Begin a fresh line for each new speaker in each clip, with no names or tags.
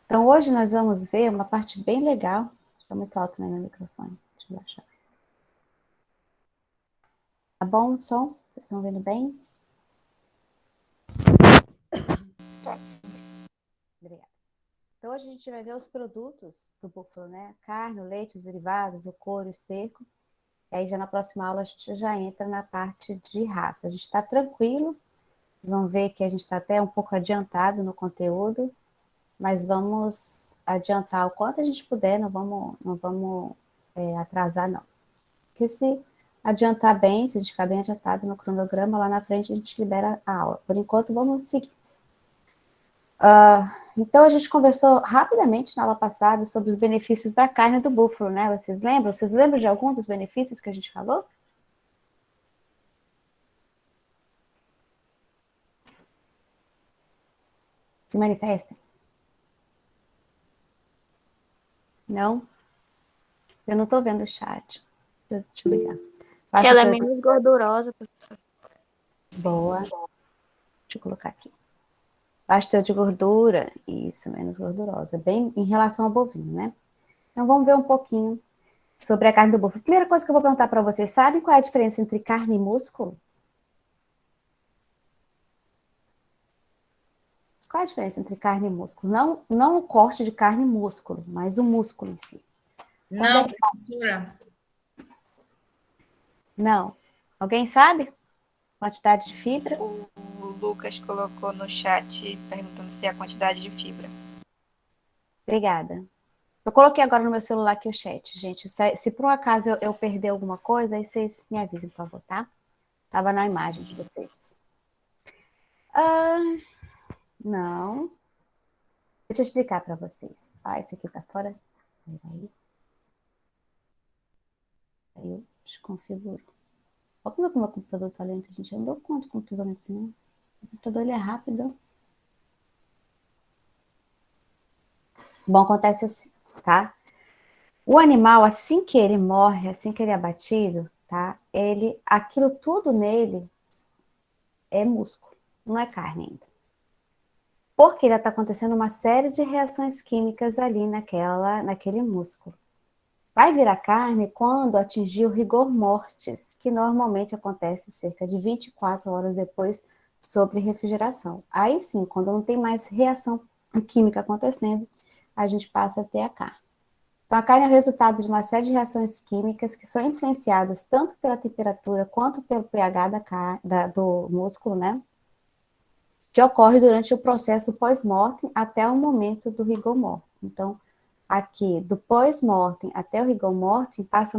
Então, hoje nós vamos ver uma parte bem legal. Está muito alto, né, meu microfone. Deixa eu baixar. Tá bom o som? Vocês estão vendo bem? Obrigada. Então, hoje a gente vai ver os produtos do búfalo, né? A carne, o leite, os derivados, o couro, o esterco. E aí, já na próxima aula, a gente já entra na parte de raça. A gente está tranquilo. Vocês vão ver que a gente está até um pouco adiantado no conteúdo, mas vamos adiantar o quanto a gente puder, não vamos atrasar, não. Porque se adiantar bem, se a gente ficar bem adiantado no cronograma, lá na frente a gente libera a aula. Por enquanto, vamos seguir. Então, a gente conversou rapidamente na aula passada sobre os benefícios da carne do búfalo, né? Vocês lembram? Vocês lembram de algum dos benefícios que a gente falou? Se manifestem. Não? Eu não estou vendo o chat. Deixa eu ligar.
Que ela é menos gordurosa, professor.
Boa. Deixa eu colocar aqui. Baixa teor de gordura, isso, menos gordurosa. Bem em relação ao bovino, né? Então, vamos ver um pouquinho sobre a carne do búfalo. Primeira coisa que eu vou perguntar para vocês, sabem qual é a diferença entre carne e músculo? Qual é a diferença entre carne e músculo? Não o corte de carne e músculo, mas o músculo em si.
Não, professora.
Não. Alguém sabe? Quantidade de fibra?
O Lucas colocou no chat perguntando se é a quantidade de fibra.
Obrigada. Eu coloquei agora no meu celular aqui o chat, gente. Se por um acaso eu perder alguma coisa, aí vocês me avisem, por favor, tá? Tava na imagem de vocês. Não. Deixa eu explicar para vocês. Esse aqui tá fora. Aí eu desconfiguro. Olha como é que o meu computador tá lento, gente. Eu não dou conta do computador lento, não. O computador ele é rápido. Bom, acontece assim, tá? O animal, assim que ele morre, assim que ele é abatido, tá? Aquilo tudo nele é músculo, não é carne ainda. Porque ainda está acontecendo uma série de reações químicas ali naquele músculo. Vai virar carne quando atingir o rigor mortis, que normalmente acontece cerca de 24 horas depois sobre refrigeração. Aí sim, quando não tem mais reação química acontecendo, a gente passa a ter a carne. Então, a carne é o resultado de uma série de reações químicas que são influenciadas tanto pela temperatura quanto pelo pH do músculo, né? Que ocorre durante o processo pós-mortem até o momento do rigor mortem. Então, aqui, do pós-mortem até o rigor mortem, passa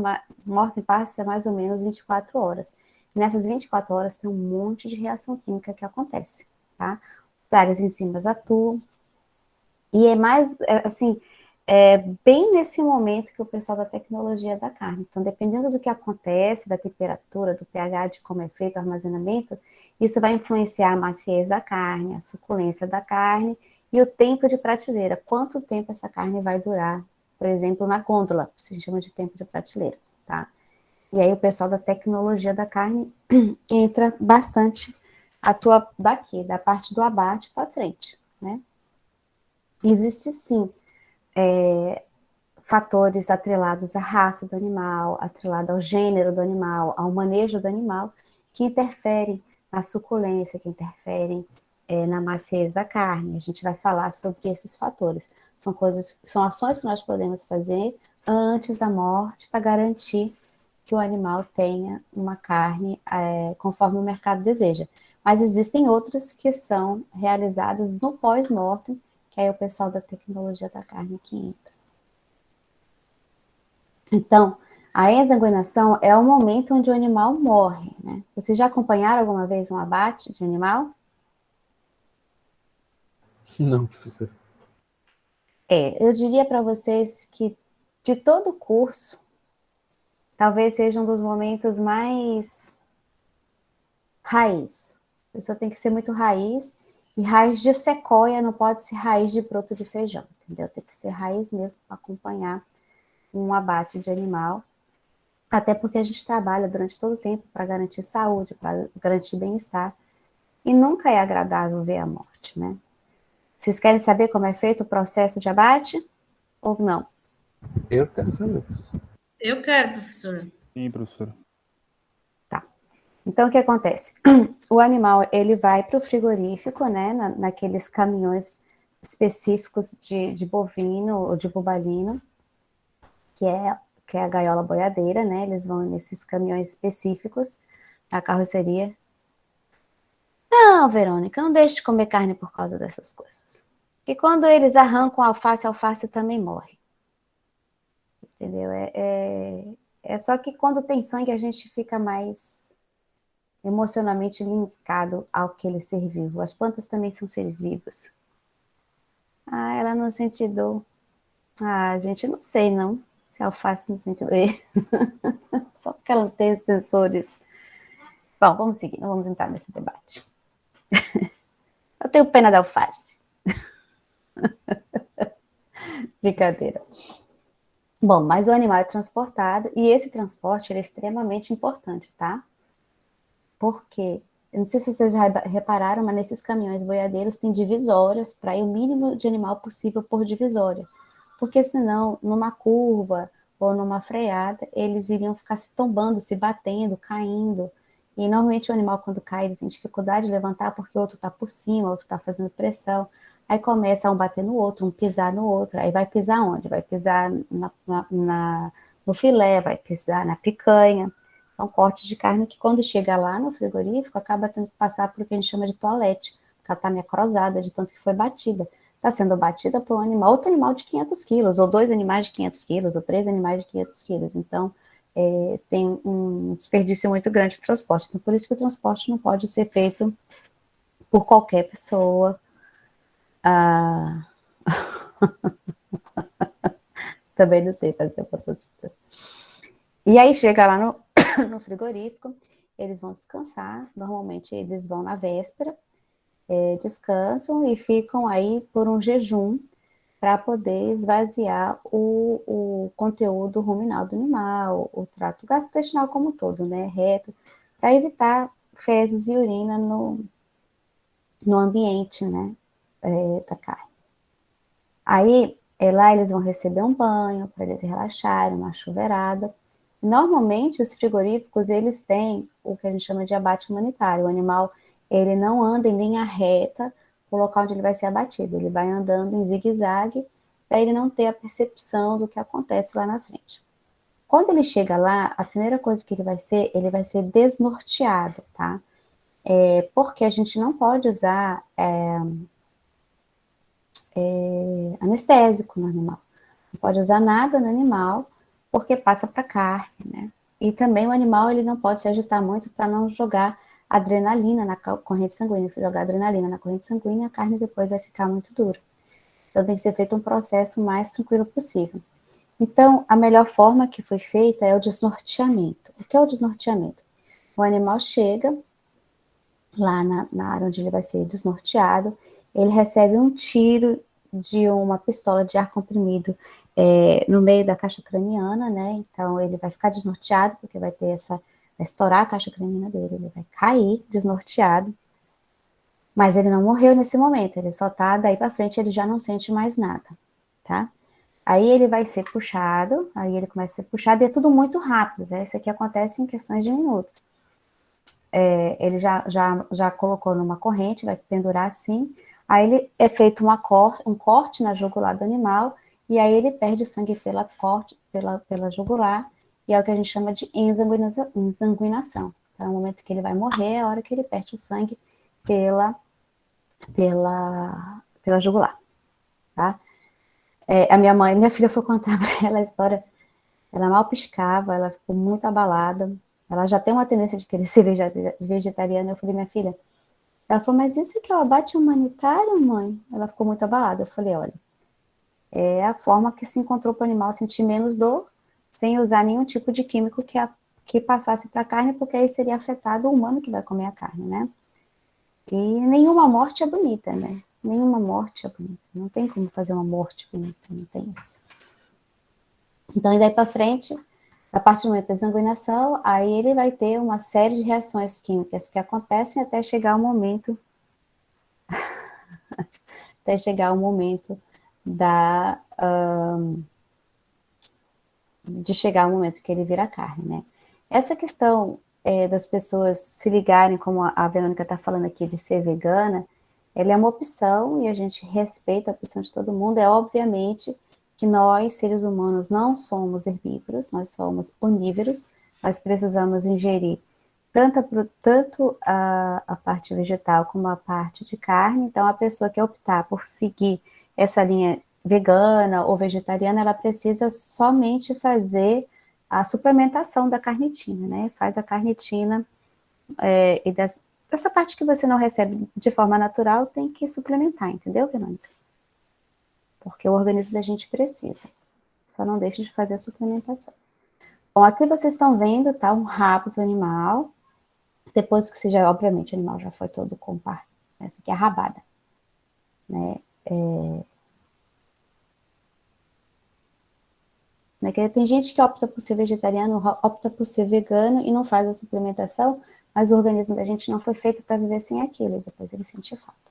mais ou menos 24 horas. E nessas 24 horas tem um monte de reação química que acontece, tá? Várias enzimas atuam. E bem nesse momento que o pessoal da tecnologia da carne. Então, dependendo do que acontece, da temperatura, do pH, de como é feito o armazenamento, isso vai influenciar a maciez da carne, a suculência da carne e o tempo de prateleira. Quanto tempo essa carne vai durar, por exemplo, na gôndola, isso a gente chama de tempo de prateleira, tá? E aí o pessoal da tecnologia da carne entra bastante, atua daqui, da parte do abate para frente, né? Existe sim fatores atrelados à raça do animal, atrelado ao gênero do animal, ao manejo do animal, que interferem na suculência, que interferem na maciez da carne. A gente vai falar sobre esses fatores. São ações que nós podemos fazer antes da morte para garantir que o animal tenha uma carne conforme o mercado deseja. Mas existem outras que são realizadas no pós-mortem, que aí o pessoal da tecnologia da carne que entra. Então, a exsanguinação é o momento onde o animal morre, né? Vocês já acompanharam alguma vez um abate de animal?
Não, professor.
Eu diria para vocês que de todo o curso, talvez seja um dos momentos mais raiz. A pessoa tem que ser muito raiz, e raiz de sequoia não pode ser raiz de broto de feijão, entendeu? Tem que ser raiz mesmo para acompanhar um abate de animal. Até porque a gente trabalha durante todo o tempo para garantir saúde, para garantir bem-estar. E nunca é agradável ver a morte, né? Vocês querem saber como é feito o processo de abate? Ou não?
Eu quero saber, professor.
Eu quero, professora.
Sim, professora.
Tá. Então, o que acontece? O animal, ele vai para o frigorífico, né, naqueles caminhões específicos de bovino ou de bubalino, que é a gaiola boiadeira, né, eles vão nesses caminhões específicos, a carroceria. Não, Verônica, não deixe de comer carne por causa dessas coisas. Porque quando eles arrancam a alface também morre. Entendeu? É só que quando tem sangue a gente fica mais emocionalmente linkado ao que ele ser vivo. As plantas também são seres vivos. Ah, ela não sente dor. Ah, gente, não sei não se a alface não sente dor. Só porque ela não tem sensores. Bom, vamos seguir, não vamos entrar nesse debate. Eu tenho pena da alface. Brincadeira. Bom, mas o animal é transportado e esse transporte ele é extremamente importante, tá? Porque, eu não sei se vocês já repararam, mas nesses caminhões boiadeiros tem divisórias para ir o mínimo de animal possível por divisória. Porque senão, numa curva ou numa freada, eles iriam ficar se tombando, se batendo, caindo. E normalmente o animal, quando cai, ele tem dificuldade de levantar porque o outro está por cima, o outro está fazendo pressão. Aí começa um bater no outro, um pisar no outro. Aí vai pisar onde? Vai pisar no filé, vai pisar na picanha. São cortes de carne que quando chega lá no frigorífico, acaba tendo que passar por o que a gente chama de toalete, porque ela está necrosada de tanto que foi batida. Está sendo batida por um animal, outro animal de 500 quilos, ou 2 animais de 500 quilos, ou 3 animais de 500 quilos. Então, tem um desperdício muito grande de transporte. Então, por isso que o transporte não pode ser feito por qualquer pessoa. Também não sei fazer fotossintesia. E aí chega lá no frigorífico, eles vão descansar. Normalmente eles vão na véspera, descansam e ficam aí por um jejum para poder esvaziar o conteúdo ruminal do animal, o trato gastrointestinal como um todo, né, reto, para evitar fezes e urina no ambiente, né, da carne. Aí, lá eles vão receber um banho para eles relaxarem, uma chuveirada. Normalmente, os frigoríficos, eles têm o que a gente chama de abate humanitário. O animal, ele não anda em linha reta para o local onde ele vai ser abatido. Ele vai andando em zigue-zague para ele não ter a percepção do que acontece lá na frente. Quando ele chega lá, a primeira coisa que ele vai ser desnorteado, tá? Porque a gente não pode usar anestésico no animal. Não pode usar nada no animal, porque passa para carne, né? E também o animal, ele não pode se agitar muito para não jogar adrenalina na corrente sanguínea. Se jogar adrenalina na corrente sanguínea, a carne depois vai ficar muito dura. Então, tem que ser feito um processo mais tranquilo possível. Então, a melhor forma que foi feita é o desnorteamento. O que é o desnorteamento? O animal chega lá na área onde ele vai ser desnorteado, ele recebe um tiro de uma pistola de ar comprimido no meio da caixa craniana, né? Então, ele vai ficar desnorteado, porque vai estourar a caixa craniana dele, ele vai cair desnorteado, mas ele não morreu nesse momento, ele só tá, daí para frente ele já não sente mais nada, tá? Aí ele vai ser puxado, aí ele começa a ser puxado, e é tudo muito rápido, né? Isso aqui acontece em questões de minutos. Ele já colocou numa corrente, vai pendurar assim, aí ele é feito um corte na jugular do animal, e aí ele perde sangue pela jugular, e é o que a gente chama de ensanguinação. Então, é o momento que ele vai morrer, é a hora que ele perde o sangue pela jugular, tá? A minha filha foi contar para ela a história, ela mal piscava, ela ficou muito abalada, ela já tem uma tendência de querer ser vegetariana. Eu falei, minha filha, ela falou, mas isso aqui é o abate humanitário, mãe? Ela ficou muito abalada. Eu falei, olha, é a forma que se encontrou para o animal sentir menos dor, sem usar nenhum tipo de químico que passasse para a carne, porque aí seria afetado o humano que vai comer a carne, né? E nenhuma morte é bonita, né? Nenhuma morte é bonita. Não tem como fazer uma morte bonita, não tem isso. Então, e daí para frente, a partir do momento da sanguinação, aí ele vai ter uma série de reações químicas que acontecem até chegar o momento até chegar o momento de chegar o momento que ele vira carne, né? Essa questão das pessoas se ligarem, como a Verônica está falando aqui, de ser vegana, ela é uma opção e a gente respeita a opção de todo mundo. É obviamente que nós, seres humanos, não somos herbívoros, nós somos onívoros, nós precisamos ingerir tanto a parte vegetal como a parte de carne. Então, a pessoa que optar por seguir essa linha vegana ou vegetariana, ela precisa somente fazer a suplementação da carnitina, né? Faz a carnitina e dessa parte que você não recebe de forma natural, tem que suplementar, entendeu, Verônica? Porque o organismo da gente precisa. Só não deixe de fazer a suplementação. Bom, aqui vocês estão vendo, tá? Um rabo do animal. Depois que seja, obviamente, o animal já foi todo compartido. Essa aqui é a rabada, né? Tem gente que opta por ser vegetariano, opta por ser vegano e não faz a suplementação, mas o organismo da gente não foi feito para viver sem aquilo, e depois ele sente falta.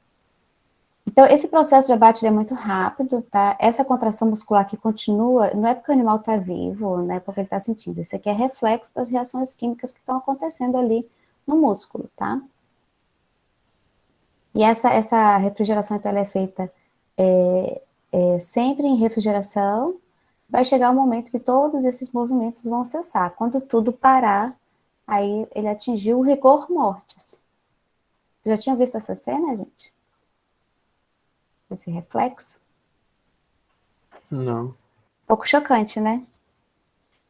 Então, esse processo de abate é muito rápido, tá? Essa contração muscular que continua, não é porque o animal está vivo, não é porque ele está sentindo. Isso aqui é reflexo das reações químicas que estão acontecendo ali no músculo, tá? E essa refrigeração, então, ela é feita sempre em refrigeração. Vai chegar um momento que todos esses movimentos vão cessar. Quando tudo parar, aí ele atingiu o rigor mortis. Você já tinha visto essa cena, gente? Esse reflexo?
Não.
Um pouco chocante, né?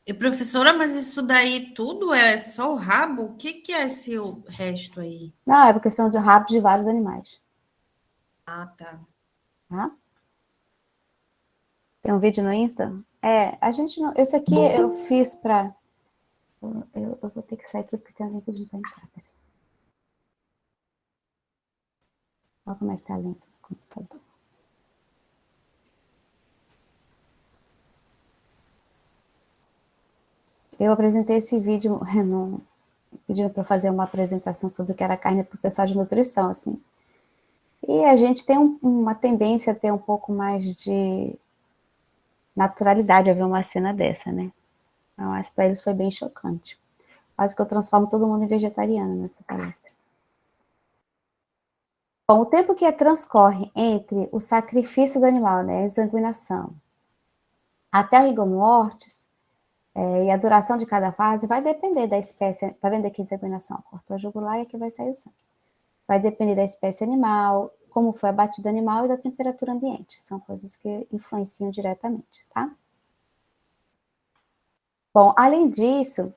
E, professora, mas isso daí tudo é só o rabo? O que que é esse resto aí?
Não, é porque são de rabos de vários animais.
Ah, tá.
Tá? Tem um vídeo no Insta? A gente não. Esse aqui eu fiz pra. Eu vou ter que sair aqui porque tem alguém pedindo pra entrar. Peraí. Olha como é que tá lento o computador. Eu apresentei esse vídeo pedindo para fazer uma apresentação sobre o que era carne para o pessoal de nutrição, assim. E a gente tem uma tendência a ter um pouco mais de naturalidade a ver uma cena dessa, né? Mas para eles foi bem chocante. Quase que eu transformo todo mundo em vegetariano nessa palestra. Bom, o tempo que transcorre entre o sacrifício do animal, né, a exsanguinação, até o rigor mortis, e a duração de cada fase vai depender da espécie. Tá vendo aqui a exsanguinação? Cortou a jugular e aqui vai sair o sangue. Vai depender da espécie animal, como foi abatido o animal e da temperatura ambiente. São coisas que influenciam diretamente, tá? Bom, além disso,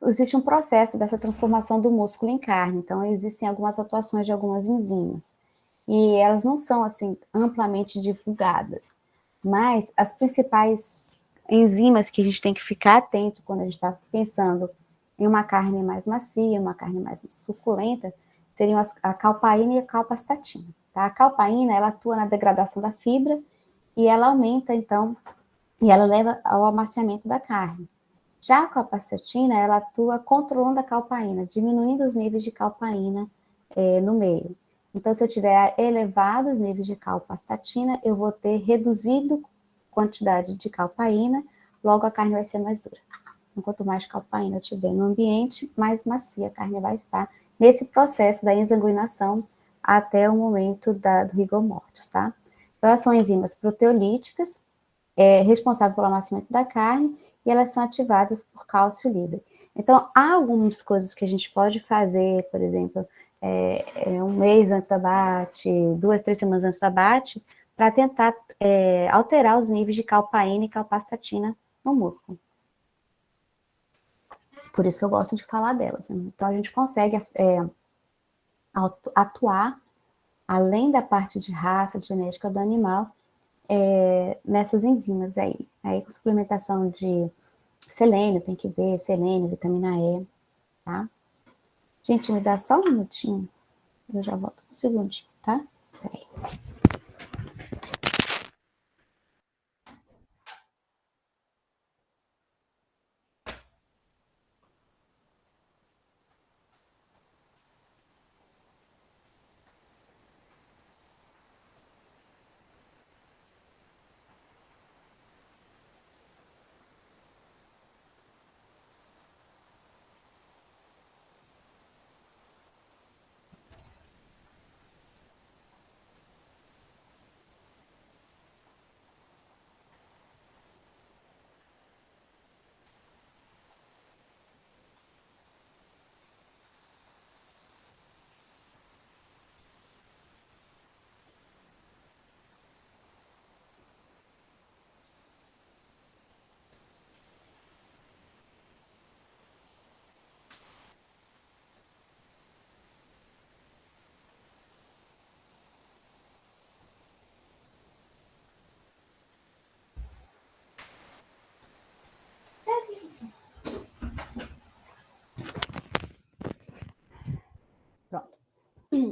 existe um processo dessa transformação do músculo em carne. Então, existem algumas atuações de algumas enzimas. E elas não são, assim, amplamente divulgadas. Mas as principais enzimas que a gente tem que ficar atento quando a gente está pensando em uma carne mais macia, uma carne mais suculenta, seriam a calpaína e a calpastatina. Tá? A calpaína, ela atua na degradação da fibra e ela aumenta, então, e ela leva ao amaciamento da carne. Já a calpastatina, ela atua controlando a calpaína, diminuindo os níveis de calpaína no meio. Então, se eu tiver elevados níveis de calpastatina, eu vou ter reduzido quantidade de calpaína, logo a carne vai ser mais dura. Então, quanto mais calpaína eu tiver no ambiente, mais macia a carne vai estar nesse processo da exsanguinação até o momento do rigor mortis, tá? Então, elas são enzimas proteolíticas, responsáveis pelo amaciamento da carne, e elas são ativadas por cálcio livre. Então, há algumas coisas que a gente pode fazer, por exemplo, um mês antes do abate, 2, 3 semanas antes do abate, para tentar alterar os níveis de calpaína e calpastatina no músculo. Por isso que eu gosto de falar delas. Né? Então, a gente consegue atuar, além da parte de raça, de genética do animal, nessas enzimas aí. Aí, com suplementação de selênio, tem que ver, selênio, vitamina E, tá? Gente, me dá só um minutinho, eu já volto um segundinho, tá? Peraí.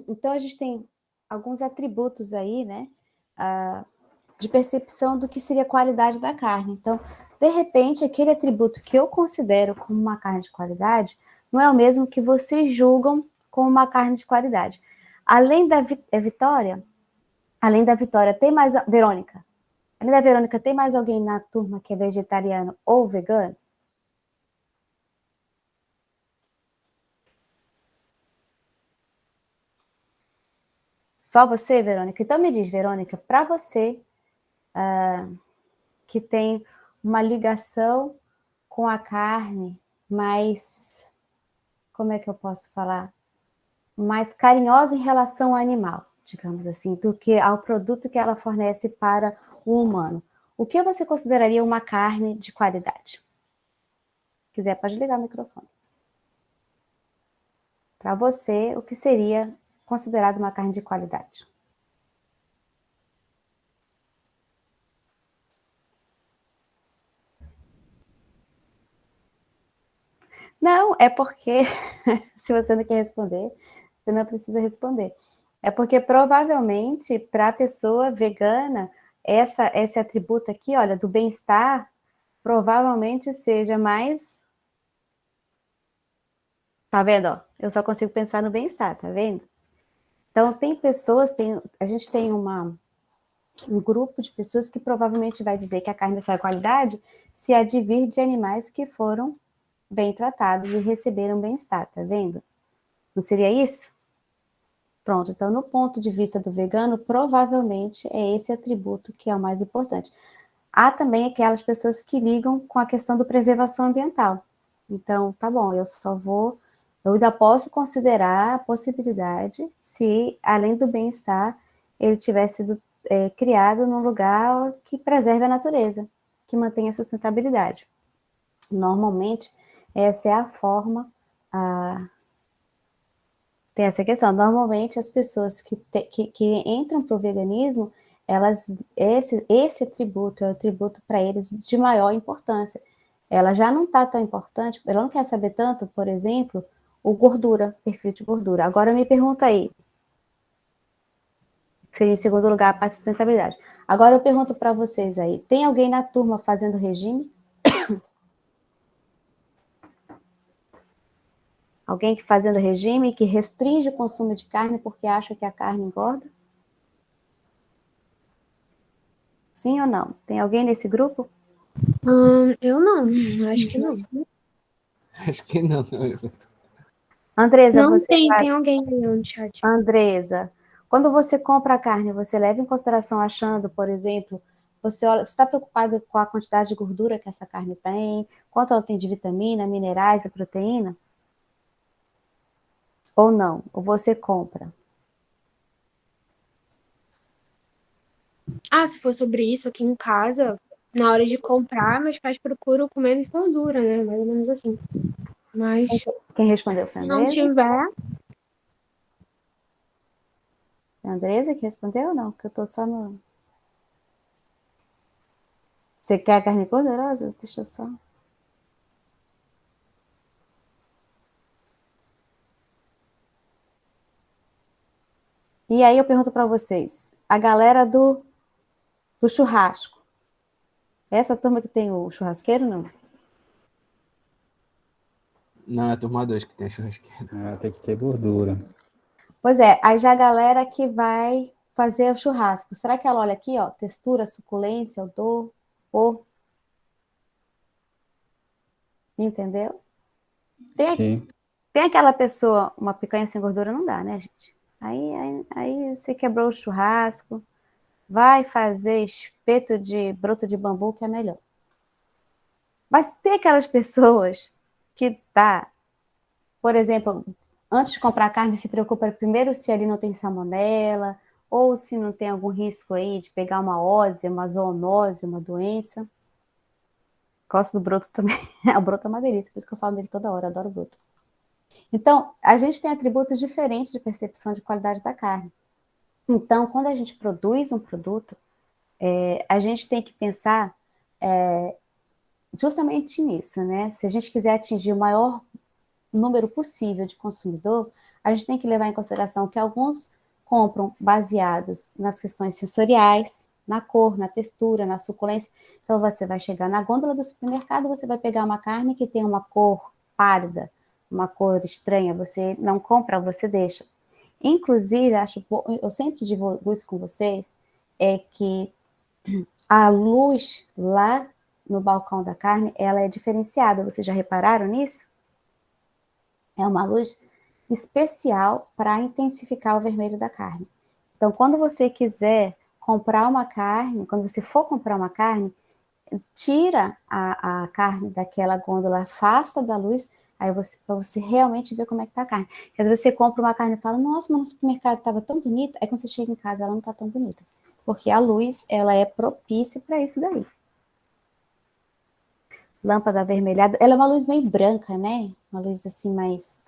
Então, a gente tem alguns atributos aí, né, de percepção do que seria a qualidade da carne. Então, de repente, aquele atributo que eu considero como uma carne de qualidade não é o mesmo que vocês julgam como uma carne de qualidade. Além da Vitória, tem mais... Verônica. Além da Verônica, tem mais alguém na turma que é vegetariano ou vegano? Só você, Verônica? Então me diz, Verônica, para você que tem uma ligação com a carne mais, como é que eu posso falar? Mais carinhosa em relação ao animal, digamos assim, do que ao produto que ela fornece para o humano. O que você consideraria uma carne de qualidade? Se quiser, pode ligar o microfone. Para você, o que seria considerado uma carne de qualidade? Não, é porque, se você não quer responder, você não precisa responder. É porque provavelmente para a pessoa vegana, esse atributo aqui, olha, do bem-estar, provavelmente seja mais. Tá vendo? Ó? Eu só consigo pensar no bem-estar, tá vendo? Então, tem pessoas, a gente tem um grupo de pessoas que provavelmente vai dizer que a carne dessa qualidade se advir de animais que foram bem tratados e receberam bem-estar, tá vendo? Não seria isso? Pronto, então no ponto de vista do vegano, provavelmente é esse atributo que é o mais importante. Há também aquelas pessoas que ligam com a questão da preservação ambiental. Então, tá bom, eu ainda posso considerar a possibilidade se, além do bem-estar, ele tivesse sido criado num lugar que preserve a natureza, que mantenha a sustentabilidade. Normalmente, essa é a forma, tem essa questão. Normalmente, as pessoas que entram para o veganismo, esse atributo é o atributo para eles de maior importância. Ela já não está tão importante, ela não quer saber tanto, por exemplo, o gordura, perfil de gordura. Agora me pergunta aí, seria em segundo lugar a parte de sustentabilidade. Agora eu pergunto para vocês aí, tem alguém na turma fazendo regime? Alguém que fazendo regime que restringe o consumo de carne porque acha que a carne engorda? Sim ou não? Tem alguém nesse grupo?
Eu não, acho que não.
Acho que não.
Andresa,
Não
você
tem, tem
faz...
alguém aí no chat.
Andresa, quando você compra a carne, você leva em consideração achando, por exemplo, você está preocupada com a quantidade de gordura que essa carne tem, quanto ela tem de vitamina, minerais e proteína? Ou não? Ou você compra?
Se for sobre isso aqui em casa, na hora de comprar, meus pais procuram com menos gordura, né? Mais ou menos assim. Mas
Quem respondeu foi a
se não
Andresa?
tiver,
Foi a Andresa que respondeu ou não? Porque eu estou só no... Você quer a carne gordurosa? Deixa eu só... E aí eu pergunto para vocês, a galera do churrasco, essa turma que tem o churrasqueiro, não?
Não, é a turma 2 que tem a churrasqueira.
Tem que ter gordura.
Pois é, aí já a galera que vai fazer o churrasco, será que ela olha aqui, ó, textura, suculência, odor, cor? Entendeu?
Sim.
Tem aquela pessoa, uma picanha sem gordura não dá, né, gente? Aí você quebrou o churrasco, vai fazer espeto de broto de bambu, que é melhor. Mas tem aquelas pessoas que por exemplo, antes de comprar carne, se preocupa primeiro se ali não tem salmonela, ou se não tem algum risco aí de pegar uma ósia, uma zoonose, uma doença. Gosto do broto também. O broto é uma delícia, por isso que eu falo dele toda hora, adoro o broto. Então, a gente tem atributos diferentes de percepção de qualidade da carne. Então, quando a gente produz um produto, a gente tem que pensar justamente nisso, né? Se a gente quiser atingir o maior número possível de consumidor, a gente tem que levar em consideração que alguns compram baseados nas questões sensoriais, na cor, na textura, na suculência. Então, você vai chegar na gôndola do supermercado, você vai pegar uma carne que tem uma cor pálida, uma cor estranha, você não compra, você deixa. Inclusive, eu sempre divulgo isso com vocês, é que a luz lá no balcão da carne, ela é diferenciada. Vocês já repararam nisso? É uma luz especial para intensificar o vermelho da carne. Então, quando você quiser comprar uma carne, quando você for comprar uma carne, tira a carne daquela gôndola, afasta da luz, aí para você realmente ver como é que tá a carne. Porque às vezes você compra uma carne e fala, nossa, mas no supermercado estava tão bonita, aí quando você chega em casa ela não está tão bonita. Porque a luz, ela é propícia para isso daí. Lâmpada avermelhada, ela é uma luz meio branca, né? Uma luz assim mais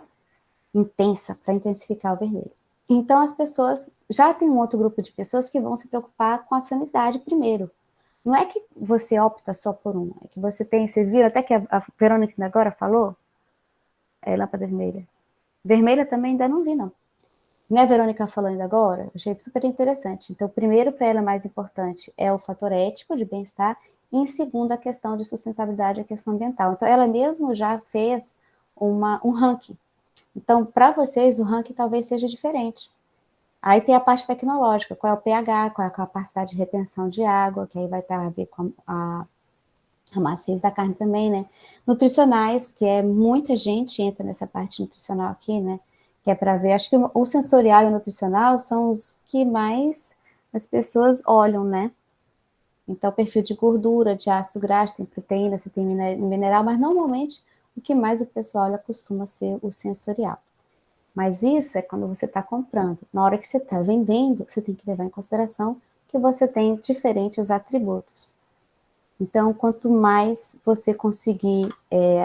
intensa, para intensificar o vermelho. Então as pessoas, já tem um outro grupo de pessoas que vão se preocupar com a sanidade primeiro. Não é que você opta só por uma, é que você tem, você viu até que a Verônica agora falou, lâmpada vermelha. Vermelha também ainda não vi, não. Não é a Verônica falou ainda agora? Eu achei super interessante. Então, primeiro, para ela, mais importante é o fator ético de bem-estar, e em segundo, a questão de sustentabilidade, a questão ambiental. Então, ela mesmo já fez um ranking. Então, para vocês, o ranking talvez seja diferente. Aí tem a parte tecnológica, qual é o pH, qual é a capacidade de retenção de água, que aí vai estar a ver com a maciez da carne também, né? Nutricionais, que é muita gente entra nessa parte nutricional aqui, né? Que é para ver, acho que o sensorial e o nutricional são os que mais as pessoas olham, né? Então, perfil de gordura, de ácido graxo, tem proteína, se tem mineral, mas normalmente o que mais o pessoal olha costuma ser o sensorial. Mas isso é quando você está comprando. Na hora que você está vendendo, você tem que levar em consideração que você tem diferentes atributos. Então, quanto mais você conseguir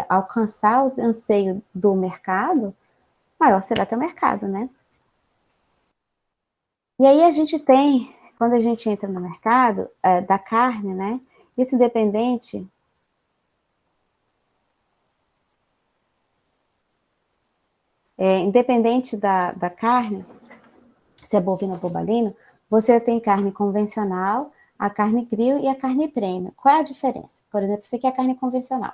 alcançar o anseio do mercado, maior será teu mercado, né? E aí a gente tem, quando a gente entra no mercado da carne, né? Isso independente da carne, se é bovino ou bobalino, você tem carne convencional, a carne grill e a carne premium. Qual é a diferença? Por exemplo, você quer carne convencional.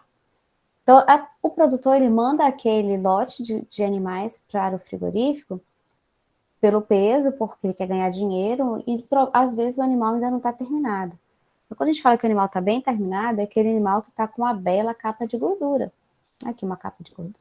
Então, o produtor, ele manda aquele lote de animais para o frigorífico pelo peso, porque ele quer ganhar dinheiro, e às vezes o animal ainda não está terminado. Então, quando a gente fala que o animal está bem terminado, é aquele animal que está com uma bela capa de gordura. Aqui uma capa de gordura.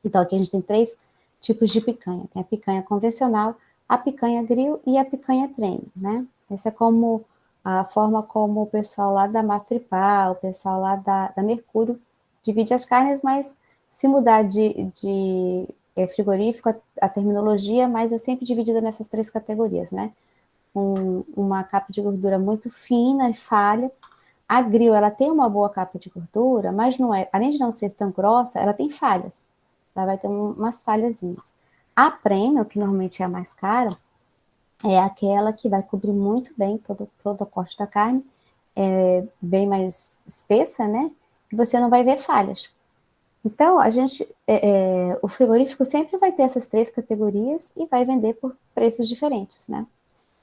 Então, aqui a gente tem 3 tipos de picanha. Tem a picanha convencional, a picanha grill e a picanha premium, né? Essa é como a forma como o pessoal lá da Mafripá, o pessoal lá da Mercúrio divide as carnes, mas se mudar de frigorífico, a terminologia, mas é sempre dividida nessas 3 categorias, né? Uma capa de gordura muito fina e falha. A grill, ela tem uma boa capa de gordura, mas não é, além de não ser tão grossa, ela tem falhas. Ela vai ter umas falhazinhas. A premium, que normalmente é a mais cara, é aquela que vai cobrir muito bem todo o corte da carne, bem mais espessa, né? E você não vai ver falhas. Então, o frigorífico sempre vai ter essas 3 categorias e vai vender por preços diferentes, né?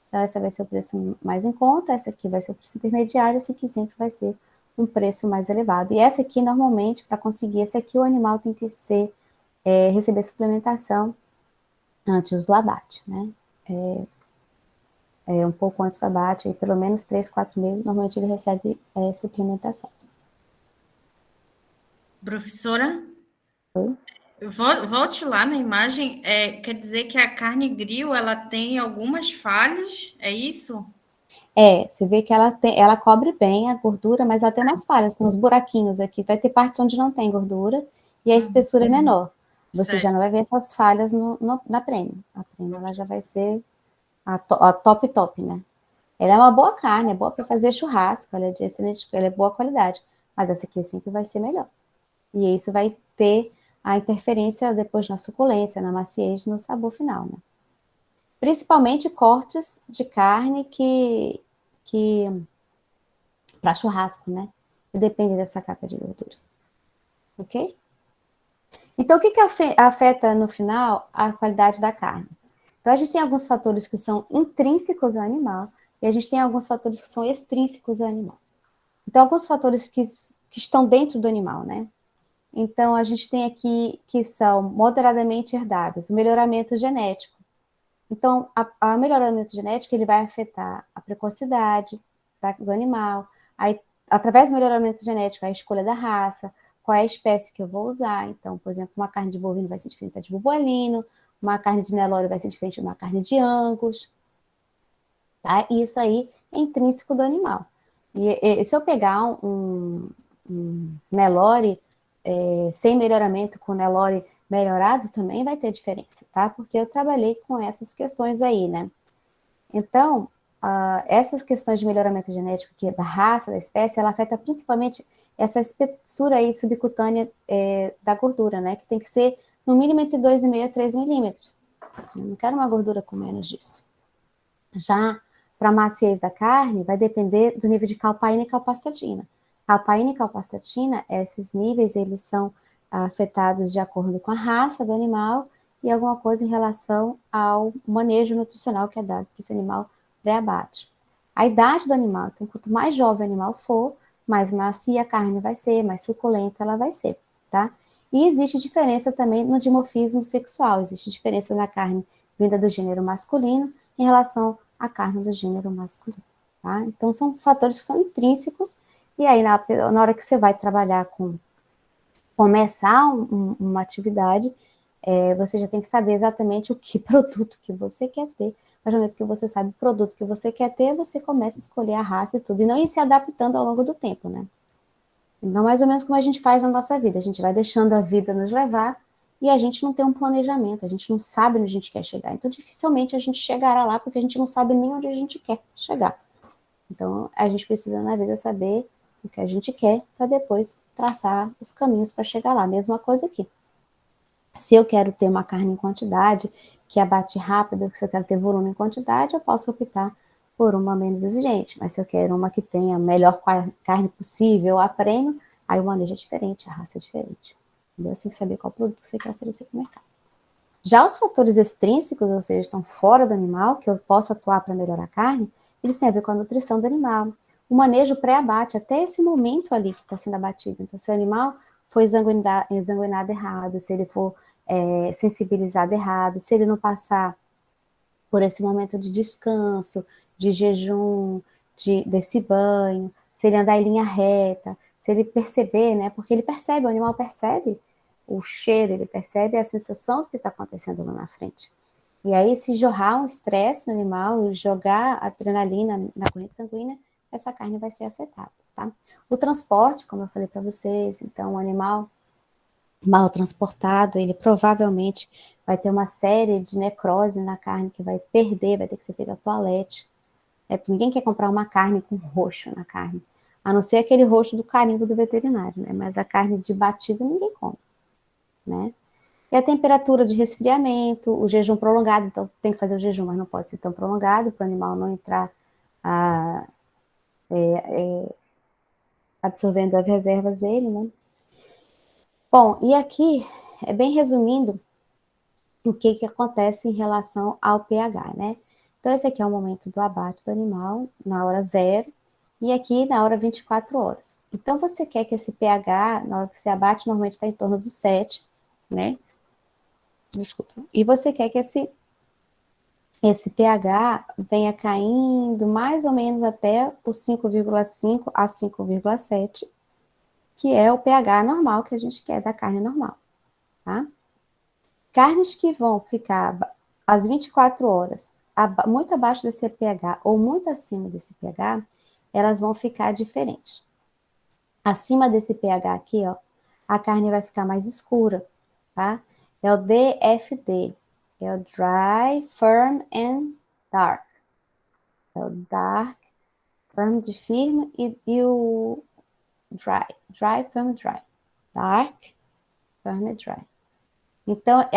Então, essa vai ser o preço mais em conta, essa aqui vai ser o preço intermediário, essa aqui sempre vai ser um preço mais elevado. E essa aqui, normalmente, para conseguir esse aqui, o animal tem que receber suplementação antes do abate, né? Um pouco antes do abate, pelo menos 3, 4 meses, normalmente ele recebe suplementação.
Professora,
Oi?
volte lá na imagem. Quer dizer que a carne grill, ela tem algumas falhas, é isso?
Você vê que ela cobre bem a gordura, mas ela tem umas falhas, tem uns buraquinhos aqui. Vai ter partes onde não tem gordura e a espessura é menor. Você já não vai ver essas falhas na premium. A premium ela já vai ser a top, né? Ela é uma boa carne, é boa para fazer churrasco, ela é de excelente, ela é boa qualidade, mas essa aqui sempre vai ser melhor. E isso vai ter a interferência depois na suculência, na maciez, no sabor final, né? Principalmente cortes de carne que para churrasco, né? Que depende dessa capa de gordura. Ok? Então, o que afeta no final a qualidade da carne? Então, a gente tem alguns fatores que são intrínsecos ao animal e a gente tem alguns fatores que são extrínsecos ao animal. Então, alguns fatores que estão dentro do animal, né? Então, a gente tem aqui que são moderadamente herdáveis, o melhoramento genético. Então, o melhoramento genético ele vai afetar a precocidade do animal, aí, através do melhoramento genético, a escolha da raça, qual é a espécie que eu vou usar. Então, por exemplo, uma carne de bovino vai ser diferente da de bubalino, uma carne de Nelore vai ser diferente de uma carne de Angus, tá? E isso aí é intrínseco do animal. E se eu pegar um Nelore sem melhoramento, com Nelore melhorado, também vai ter diferença, tá? Porque eu trabalhei com essas questões aí, né? Então, essas questões de melhoramento genético aqui, da raça, da espécie, ela afeta principalmente essa espessura aí subcutânea da gordura, né? Que tem que ser no mínimo entre 2,5 a 3 milímetros. Eu não quero uma gordura com menos disso. Já para a maciez da carne, vai depender do nível de calpaína e calpastatina. Calpaína e calpastatina, esses níveis, eles são afetados de acordo com a raça do animal e alguma coisa em relação ao manejo nutricional que é dado para esse animal pré-abate. A idade do animal, então quanto mais jovem o animal for, mais macia a carne vai ser, mais suculenta ela vai ser, tá? E existe diferença também no dimorfismo sexual, existe diferença na carne vinda do gênero masculino em relação à carne do gênero masculino, tá? Então são fatores que são intrínsecos e aí na hora que você vai trabalhar com começar uma atividade, você já tem que saber exatamente o que produto que você quer ter. A partir do momento que você sabe o produto que você quer ter, você começa a escolher a raça e tudo, e não ir se adaptando ao longo do tempo, né? Então, mais ou menos como a gente faz na nossa vida, a gente vai deixando a vida nos levar e a gente não tem um planejamento, a gente não sabe onde a gente quer chegar. Então, dificilmente a gente chegará lá porque a gente não sabe nem onde a gente quer chegar. Então, a gente precisa na vida saber o que a gente quer para depois traçar os caminhos para chegar lá. Mesma coisa aqui. Se eu quero ter uma carne em quantidade, que abate rápido, se eu quero ter volume em quantidade, eu posso optar por uma menos exigente. Mas se eu quero uma que tenha a melhor carne possível a prêmio, aí o manejo é diferente, a raça é diferente. Entendeu? Você tem que saber qual produto você quer oferecer para o mercado. Já os fatores extrínsecos, ou seja, estão fora do animal, que eu posso atuar para melhorar a carne, eles têm a ver com a nutrição do animal. O manejo pré-abate, até esse momento ali que está sendo abatido. Então, se o animal foi exanguinado errado, se ele for sensibilizado errado, se ele não passar por esse momento de descanso, de jejum, desse banho, se ele andar em linha reta, se ele perceber, né? Porque ele percebe, o animal percebe o cheiro, ele percebe a sensação do que está acontecendo lá na frente. E aí, se jorrar um estresse no animal, jogar adrenalina na corrente sanguínea, essa carne vai ser afetada, tá? O transporte, como eu falei para vocês, então o animal mal transportado, ele provavelmente vai ter uma série de necrose na carne que vai perder, vai ter que ser feita a toalete. Porque ninguém quer comprar uma carne com roxo na carne, a não ser aquele roxo do carimbo do veterinário, né? Mas a carne de batida ninguém come, né? E a temperatura de resfriamento, o jejum prolongado, então tem que fazer o jejum, mas não pode ser tão prolongado para o animal não entrar absorvendo as reservas dele, né? Bom, e aqui é bem resumindo o que acontece em relação ao pH, né? Então, esse aqui é o momento do abate do animal, na hora 0, e aqui na hora 24 horas. Então, você quer que esse pH, na hora que você abate, normalmente está em torno do 7, né? Desculpa. E você quer que esse pH venha caindo mais ou menos até o 5,5 a 5,7, que é o pH normal que a gente quer da carne normal, tá? Carnes que vão ficar às 24 horas muito abaixo desse pH ou muito acima desse pH, elas vão ficar diferentes. Acima desse pH aqui, ó, a carne vai ficar mais escura, tá? É o DFD, é o Dry, Firm and Dark. É o Dark, Firm de firme e o Dry, Firm, Dry. Dark, Firm e Dry. Então,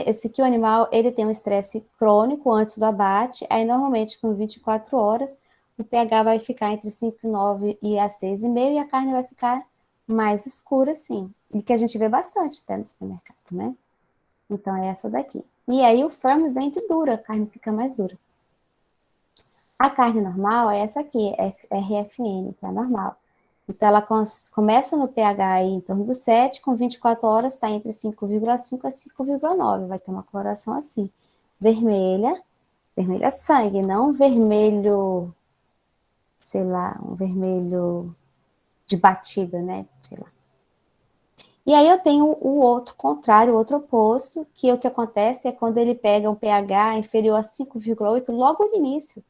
esse aqui, o animal, ele tem um estresse crônico antes do abate, aí normalmente com 24 horas, o pH vai ficar entre 5,9 e a 6,5 e a carne vai ficar mais escura, sim, e que a gente vê bastante até no supermercado, né? Então, é essa daqui. E aí, o firm vem de dura, a carne fica mais dura. A carne normal é essa aqui, RFN, que é a normal. Então, ela começa no pH aí em torno do 7, com 24 horas está entre 5,5 a 5,9. Vai ter uma coloração assim. Vermelha, vermelho é sangue, não vermelho, sei lá, um vermelho de batida, né? Sei lá. E aí eu tenho o outro contrário, o outro oposto, que o que acontece é quando ele pega um pH inferior a 5,8, logo no início,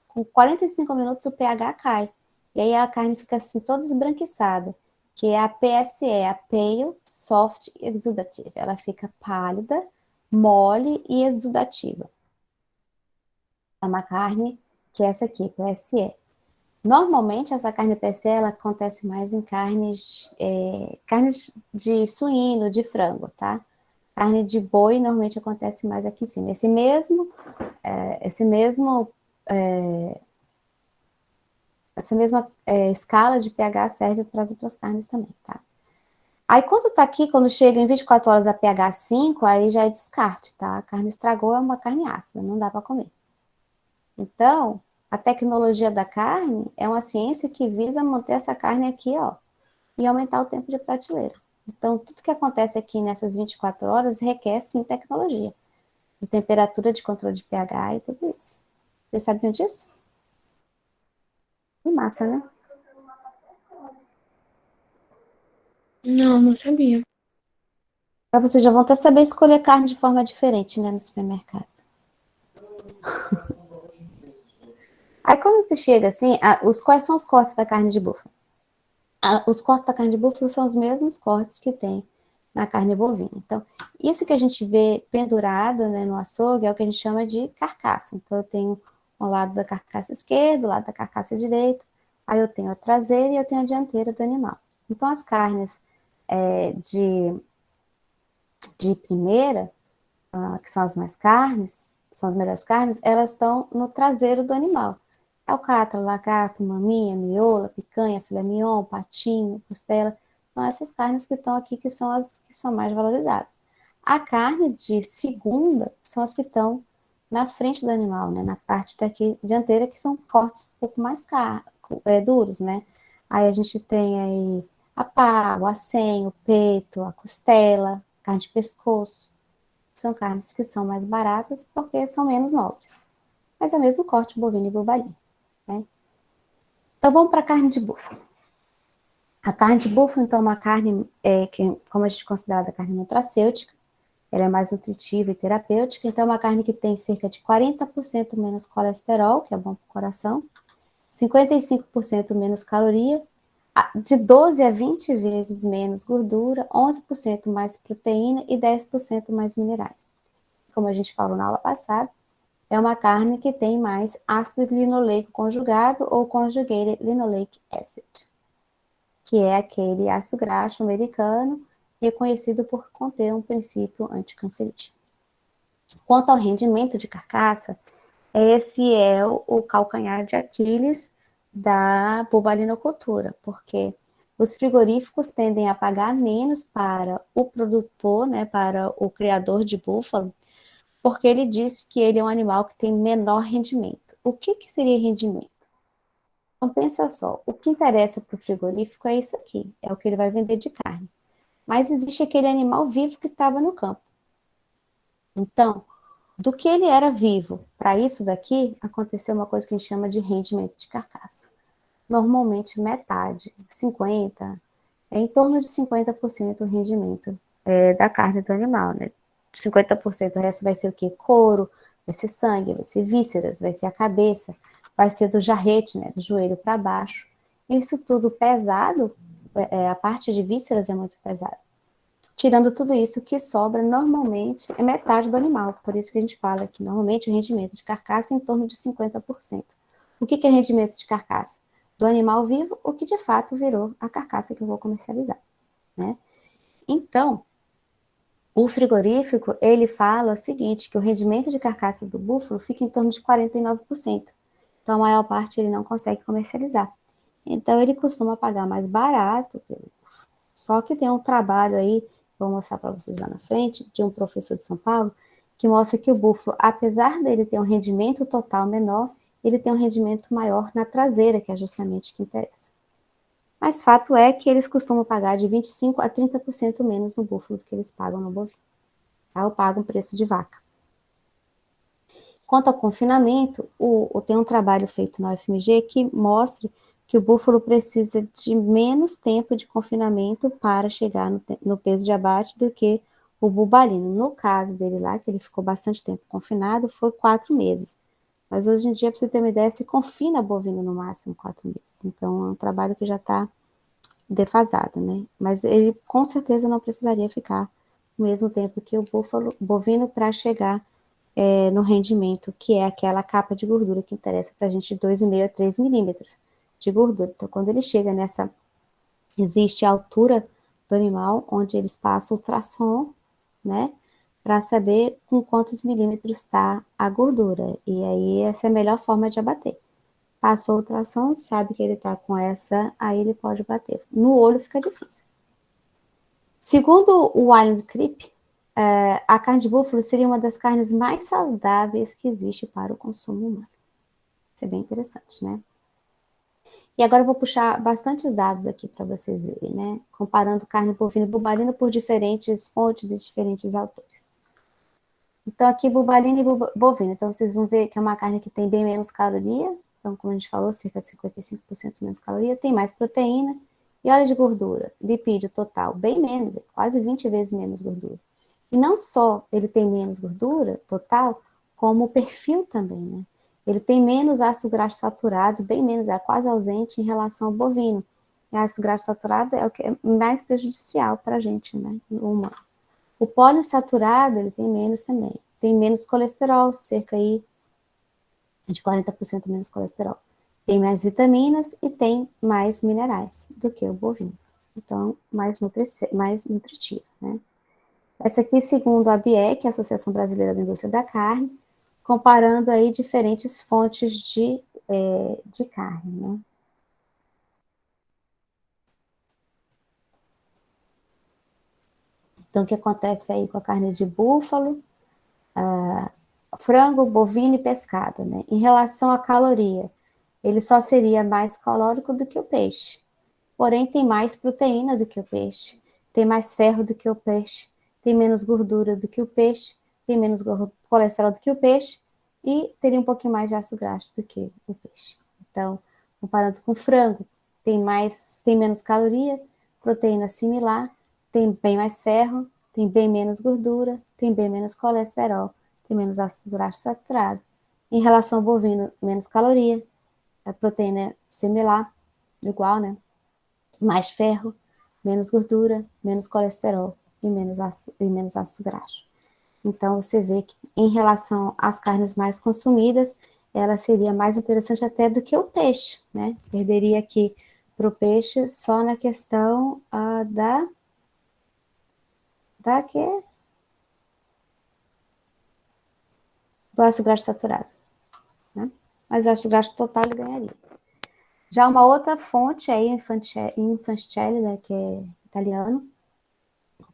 com 45 minutos o pH cai. E aí a carne fica assim, toda esbranquiçada, que é a PSE, a Pale Soft Exudative. Ela fica pálida, mole e exudativa. É uma carne que é essa aqui, PSE. Normalmente, essa carne PSE, ela acontece mais em carnes de suíno, de frango, tá? Carne de boi, normalmente acontece mais aqui em cima. Essa mesma escala de pH serve para as outras carnes também, tá? Aí, quando tá aqui, quando chega em 24 horas a pH 5, aí já é descarte, tá? A carne estragou, é uma carne ácida, não dá para comer. Então, a tecnologia da carne é uma ciência que visa manter essa carne aqui, ó, e aumentar o tempo de prateleira. Então, tudo que acontece aqui nessas 24 horas requer, sim, tecnologia. De temperatura, de controle de pH e tudo isso. Vocês sabiam disso? Que massa, né?
Não, não sabia.
Para vocês já vão até saber escolher carne de forma diferente, né, no supermercado. Aí, quando tu chega assim, quais são os cortes da carne de búfalo? Os cortes da carne de búfalo são os mesmos cortes que tem na carne bovina. Então, isso que a gente vê pendurado, né, no açougue é o que a gente chama de carcaça. Então, eu tenho um lado da carcaça esquerdo, o lado da carcaça direito, aí eu tenho a traseira e eu tenho a dianteira do animal. Então, as carnes de primeira, que são as mais carnes, são as melhores carnes, elas estão no traseiro do animal. Alcatra, lagarto, maminha, miola, picanha, filé mignon, patinho, costela. São essas carnes que estão aqui que são as que são mais valorizadas. A carne de segunda são as que estão na frente do animal, né? Na parte daqui dianteira, que são cortes um pouco mais duros, né? Aí a gente tem aí a pá, o acém, o peito, a costela, carne de pescoço. São carnes que são mais baratas porque são menos nobres. Mas é o mesmo corte bovino e bobalino, né? Então vamos para a carne de búfalo. A carne de búfalo, então, é uma carne que, como a gente considera a carne nutracêutica, ela é mais nutritiva e terapêutica, então é uma carne que tem cerca de 40% menos colesterol, que é bom para o coração, 55% menos caloria, de 12 a 20 vezes menos gordura, 11% mais proteína e 10% mais minerais. Como a gente falou na aula passada, é uma carne que tem mais ácido linoleico conjugado ou conjugated linoleic acid, que é aquele ácido graxo americano reconhecido por conter um princípio anticancerígeno. Quanto ao rendimento de carcaça, esse é o calcanhar de Aquiles da bobalinocultura, porque os frigoríficos tendem a pagar menos para o produtor, né, para o criador de búfalo, porque ele diz que ele é um animal que tem menor rendimento. O que seria rendimento? Então, pensa só, o que interessa para o frigorífico é isso aqui, é o que ele vai vender de carne. Mas existe aquele animal vivo que estava no campo. Então, do que ele era vivo para isso daqui, aconteceu uma coisa que a gente chama de rendimento de carcaça. Normalmente metade, 50%, é em torno de 50% o rendimento da carne do animal, né? 50% o resto vai ser o quê? Couro, vai ser sangue, vai ser vísceras, vai ser a cabeça, vai ser do jarrete, né? Do joelho para baixo. Isso tudo pesado, a parte de vísceras é muito pesada. Tirando tudo isso, o que sobra normalmente é metade do animal. Por isso que a gente fala que normalmente o rendimento de carcaça é em torno de 50%. O que é rendimento de carcaça? Do animal vivo, o que de fato virou a carcaça que eu vou comercializar, né? Então, o frigorífico, ele fala o seguinte, que o rendimento de carcaça do búfalo fica em torno de 49%. Então, a maior parte ele não consegue comercializar. Então, ele costuma pagar mais barato pelo búfalo. Só que tem um trabalho aí, vou mostrar para vocês lá na frente, de um professor de São Paulo, que mostra que o búfalo, apesar dele ter um rendimento total menor, ele tem um rendimento maior na traseira, que é justamente o que interessa. Mas fato é que eles costumam pagar de 25% a 30% menos no búfalo do que eles pagam no bovino. Tá? Ou pagam preço de vaca. Quanto ao confinamento, tem um trabalho feito na UFMG que mostra que o búfalo precisa de menos tempo de confinamento para chegar no peso de abate do que o bubalino. No caso dele lá, que ele ficou bastante tempo confinado, foi 4 meses. Mas hoje em dia, para você ter uma ideia, se confina bovino no máximo 4 meses. Então, é um trabalho que já está defasado, né? Mas ele com certeza não precisaria ficar o mesmo tempo que o bovino para chegar no rendimento, que é aquela capa de gordura que interessa para a gente de 2,5 a 3 milímetros de gordura. Então, quando ele chega nessa, existe a altura do animal, onde eles passam o ultrassom, né, para saber com quantos milímetros está a gordura. E aí, essa é a melhor forma de abater. Passou o ultrassom, sabe que ele está com essa, aí ele pode bater. No olho fica difícil. Segundo o Wilde Cripp, a carne de búfalo seria uma das carnes mais saudáveis que existe para o consumo humano. Isso é bem interessante, né? E agora eu vou puxar bastantes dados aqui para vocês verem, né? Comparando carne bovina e bubalina por diferentes fontes e diferentes autores. Então, aqui bubalina e bovina. Então, vocês vão ver que é uma carne que tem bem menos caloria. Então, como a gente falou, cerca de 55% menos caloria. Tem mais proteína e óleo de gordura. Lipídio total, bem menos, quase 20 vezes menos gordura. E não só ele tem menos gordura total, como o perfil também, né? Ele tem menos ácido graxo saturado, bem menos, é quase ausente em relação ao bovino. E ácido graxo saturado é o que é mais prejudicial para a gente, né? O humano. O poliinsaturado, ele tem menos também. Tem menos colesterol, cerca aí de 40% menos colesterol. Tem mais vitaminas e tem mais minerais do que o bovino. Então, mais nutritivo, né? Essa aqui, segundo a ABIEC, a Associação Brasileira da Indústria da Carne, comparando aí diferentes fontes de carne, né? Então, o que acontece aí com a carne de búfalo, frango, bovino e pescado, né? Em relação à caloria, ele só seria mais calórico do que o peixe. Porém, tem mais proteína do que o peixe, tem mais ferro do que o peixe, tem menos gordura do que o peixe, tem menos colesterol do que o peixe e teria um pouquinho mais de ácido graxo do que o peixe. Então, comparando com o frango, tem menos caloria, proteína similar, tem bem mais ferro, tem bem menos gordura, tem bem menos colesterol, tem menos ácido graxo saturado. Em relação ao bovino, menos caloria, a proteína é similar, igual, né? Mais ferro, menos gordura, menos colesterol e menos ácido graxo. Então, você vê que em relação às carnes mais consumidas, ela seria mais interessante até do que o peixe, né? Perderia aqui para o peixe só na questão do ácido graxo saturado, né? Mas o ácido graxo total ele ganharia. Já uma outra fonte aí, Infanticelli, né, que é italiano,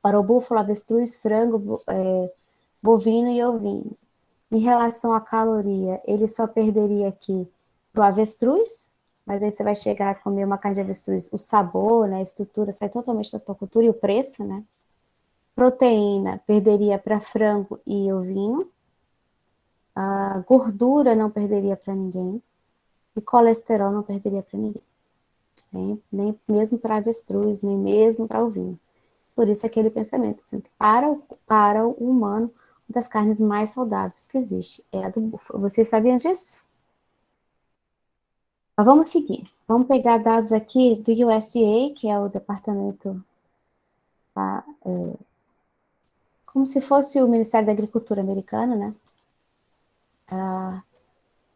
para o búfalo, avestruz, frango, bovino e ovino. Em relação à caloria, ele só perderia aqui para o avestruz, mas aí você vai chegar a comer uma carne de avestruz, o sabor, né, a estrutura sai totalmente da tua cultura e o preço, né? Proteína perderia para frango e ovino. A gordura não perderia para ninguém. E colesterol não perderia para ninguém. Nem mesmo para avestruz, nem mesmo para ovino. Por isso aquele pensamento, assim, que para o humano, uma das carnes mais saudáveis que existe é a do búfalo. Vocês sabiam disso? Mas vamos seguir. Vamos pegar dados aqui do USDA, que é o departamento, como se fosse o Ministério da Agricultura americano, né?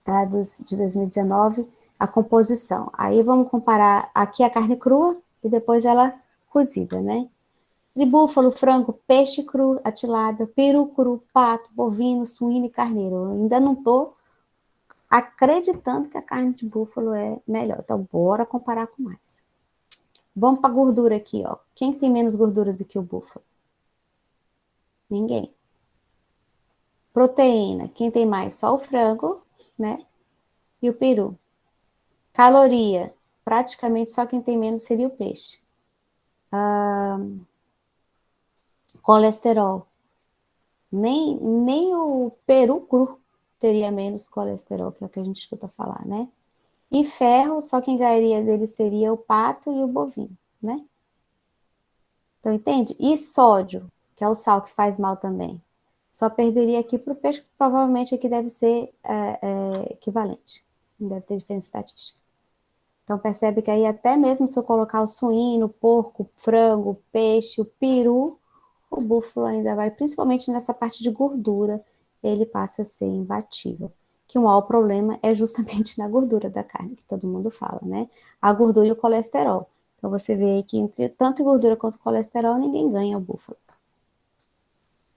Dados de 2019, a composição. Aí vamos comparar aqui a carne crua e depois ela cozida, né? De búfalo, frango, peixe cru, atilada, peru cru, pato, bovino, suíno e carneiro. Eu ainda não estou acreditando que a carne de búfalo é melhor. Então, bora comparar com mais. Vamos para a gordura aqui, ó. Quem tem menos gordura do que o búfalo? Ninguém. Proteína, quem tem mais? Só o frango, né? E o peru. Caloria, praticamente só quem tem menos seria o peixe. Colesterol, nem o peru cru teria menos colesterol, que é o que a gente escuta falar, né? E ferro, só quem ganharia dele seria o pato e o bovino, né? Então, entende? E sódio, que é o sal que faz mal também. Só perderia aqui para o peixe, que provavelmente aqui deve ser equivalente. Não deve ter diferença estatística. Então, percebe que aí até mesmo se eu colocar o suíno, o porco, o frango, o peixe, o peru, o búfalo ainda vai, principalmente nessa parte de gordura, ele passa a ser imbatível. Que o maior problema é justamente na gordura da carne, que todo mundo fala, né? A gordura e o colesterol. Então, você vê aí que entre tanto gordura quanto colesterol, ninguém ganha o búfalo.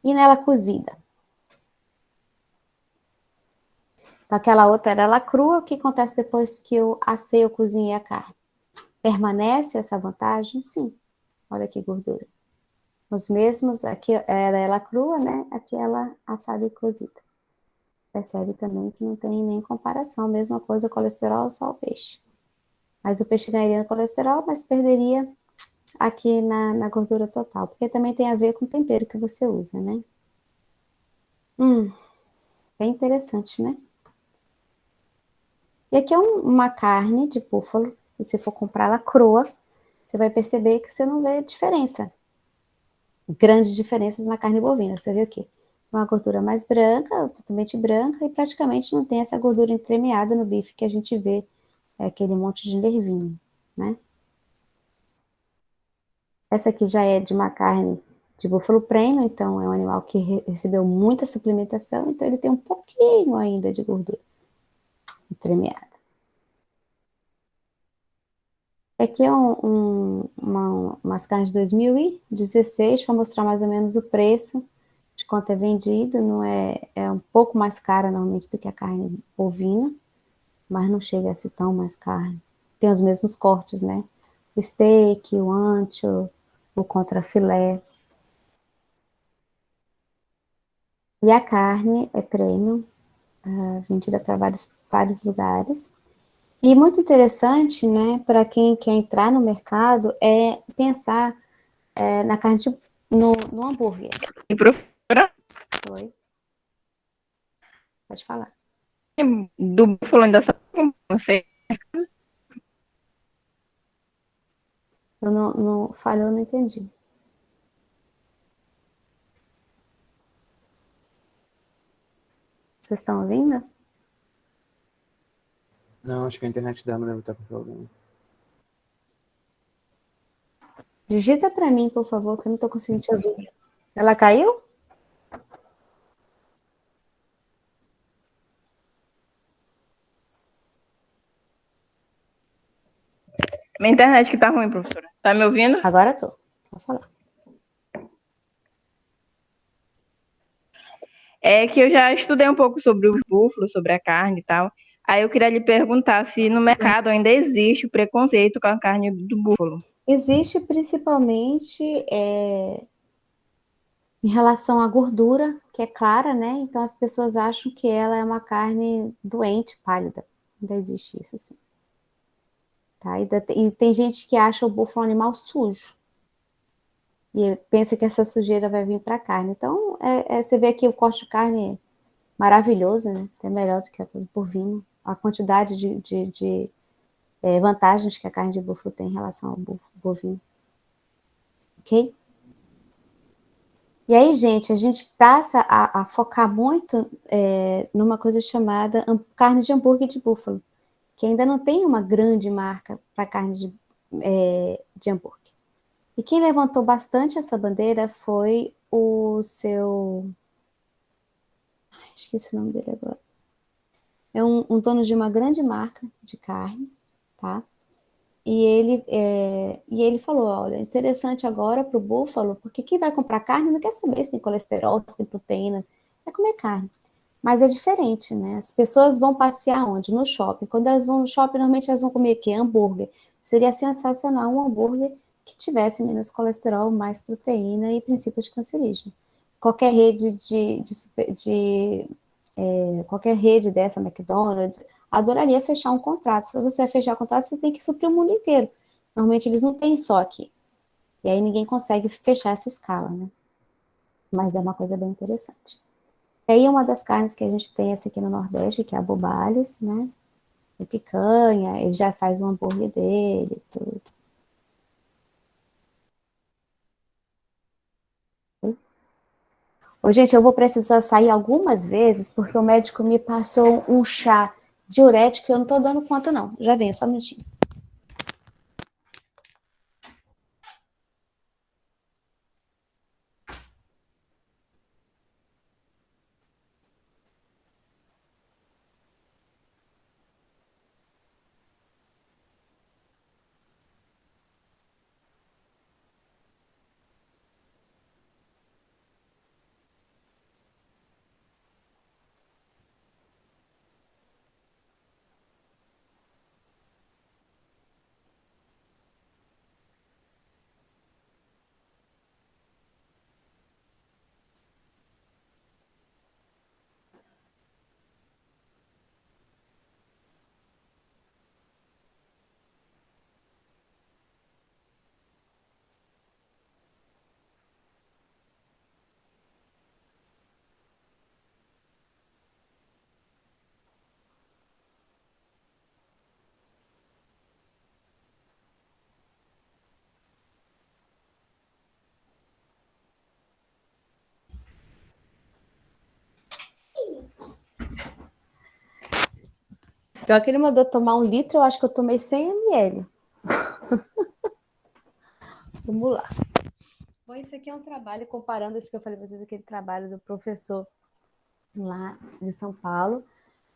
E nela cozida? Então, aquela outra era ela crua, o que acontece depois que eu assei ou cozinhei a carne? Permanece essa vantagem? Sim. Olha que gordura. Os mesmos, aqui era ela crua, né? Aqui ela assada e cozida. Percebe também que não tem nem comparação. Mesma coisa, colesterol, só o peixe. Mas o peixe ganharia no colesterol, mas perderia aqui na gordura total. Porque também tem a ver com o tempero que você usa, né? Bem interessante, né? E aqui é uma carne de búfalo. Se você for comprar ela crua, você vai perceber que você não vê diferença. Grandes diferenças na carne bovina. Você vê o quê? Uma gordura mais branca, totalmente branca, e praticamente não tem essa gordura entremeada no bife que a gente vê, aquele monte de nervinho, né? Essa aqui já é de uma carne de búfalo premium, então é um animal que recebeu muita suplementação, então ele tem um pouquinho ainda de gordura entremeada. Aqui é umas carnes de 2016, para mostrar mais ou menos o preço de quanto é vendido. Não é um pouco mais cara normalmente do que a carne bovina, mas não chega a ser tão mais carne. Tem os mesmos cortes, né? O steak, o ancho, o contrafilé. E a carne é premium, vendida para vários lugares. E muito interessante, né, para quem quer entrar no mercado, é pensar na carne no hambúrguer.
E professora,
Oi? Pode falar.
do búfalo ainda sabe como você.
Eu não falhou, não entendi. Vocês estão ouvindo?
Não, acho que a internet dela deve estar com problema.
Digita para mim, por favor, que eu não estou conseguindo te ouvir. Ela caiu?
Minha internet que tá ruim, professora. Tá me ouvindo?
Agora estou. Pode falar.
É que eu já estudei um pouco sobre os búfalos, sobre a carne e tal. Aí eu queria lhe perguntar se no mercado ainda existe o preconceito com a carne do búfalo.
Existe principalmente em relação à gordura, que é clara, né? Então as pessoas acham que ela é uma carne doente, pálida. Ainda existe isso, assim. Tá? E tem gente que acha o búfalo um animal sujo. E pensa que essa sujeira vai vir para a carne. Então, você vê aqui o corte de carne maravilhoso, né? Até melhor do que a do bovino. A quantidade de vantagens que a carne de búfalo tem em relação ao bovino. Ok? E aí, gente, a gente passa a focar muito numa coisa chamada carne de hambúrguer de búfalo, que ainda não tem uma grande marca para carne de hambúrguer. E quem levantou bastante essa bandeira foi o seu... esqueci o nome dele agora. É um dono de uma grande marca de carne, tá? E ele falou, olha, interessante agora para o búfalo, porque quem vai comprar carne não quer saber se tem colesterol, se tem proteína, é comer carne. Mas é diferente, né? As pessoas vão passear onde? No shopping. Quando elas vão no shopping, normalmente elas vão comer o quê? Hambúrguer. seria sensacional um hambúrguer que tivesse menos colesterol, mais proteína e princípio de cancerígeno. Qualquer rede qualquer rede dessa, McDonald's, adoraria fechar um contrato. Se você fechar o contrato, você tem que suprir o mundo inteiro. Normalmente eles não têm só aqui. E aí ninguém consegue fechar essa escala, né? Mas é uma coisa bem interessante. E aí uma das carnes que a gente tem essa aqui no Nordeste, que é a Bubales, né? E picanha, ele já faz o hambúrguer dele, tudo. Ô, gente, eu vou precisar sair algumas vezes, porque o médico me passou um chá diurético que eu não tô dando conta, não. Já vem, só um minutinho. Pior que ele mandou tomar 1 litro, eu acho que eu tomei 100 ml. Vamos lá. Bom, isso aqui é um trabalho, comparando isso que eu falei para vocês, aquele trabalho do professor lá de São Paulo,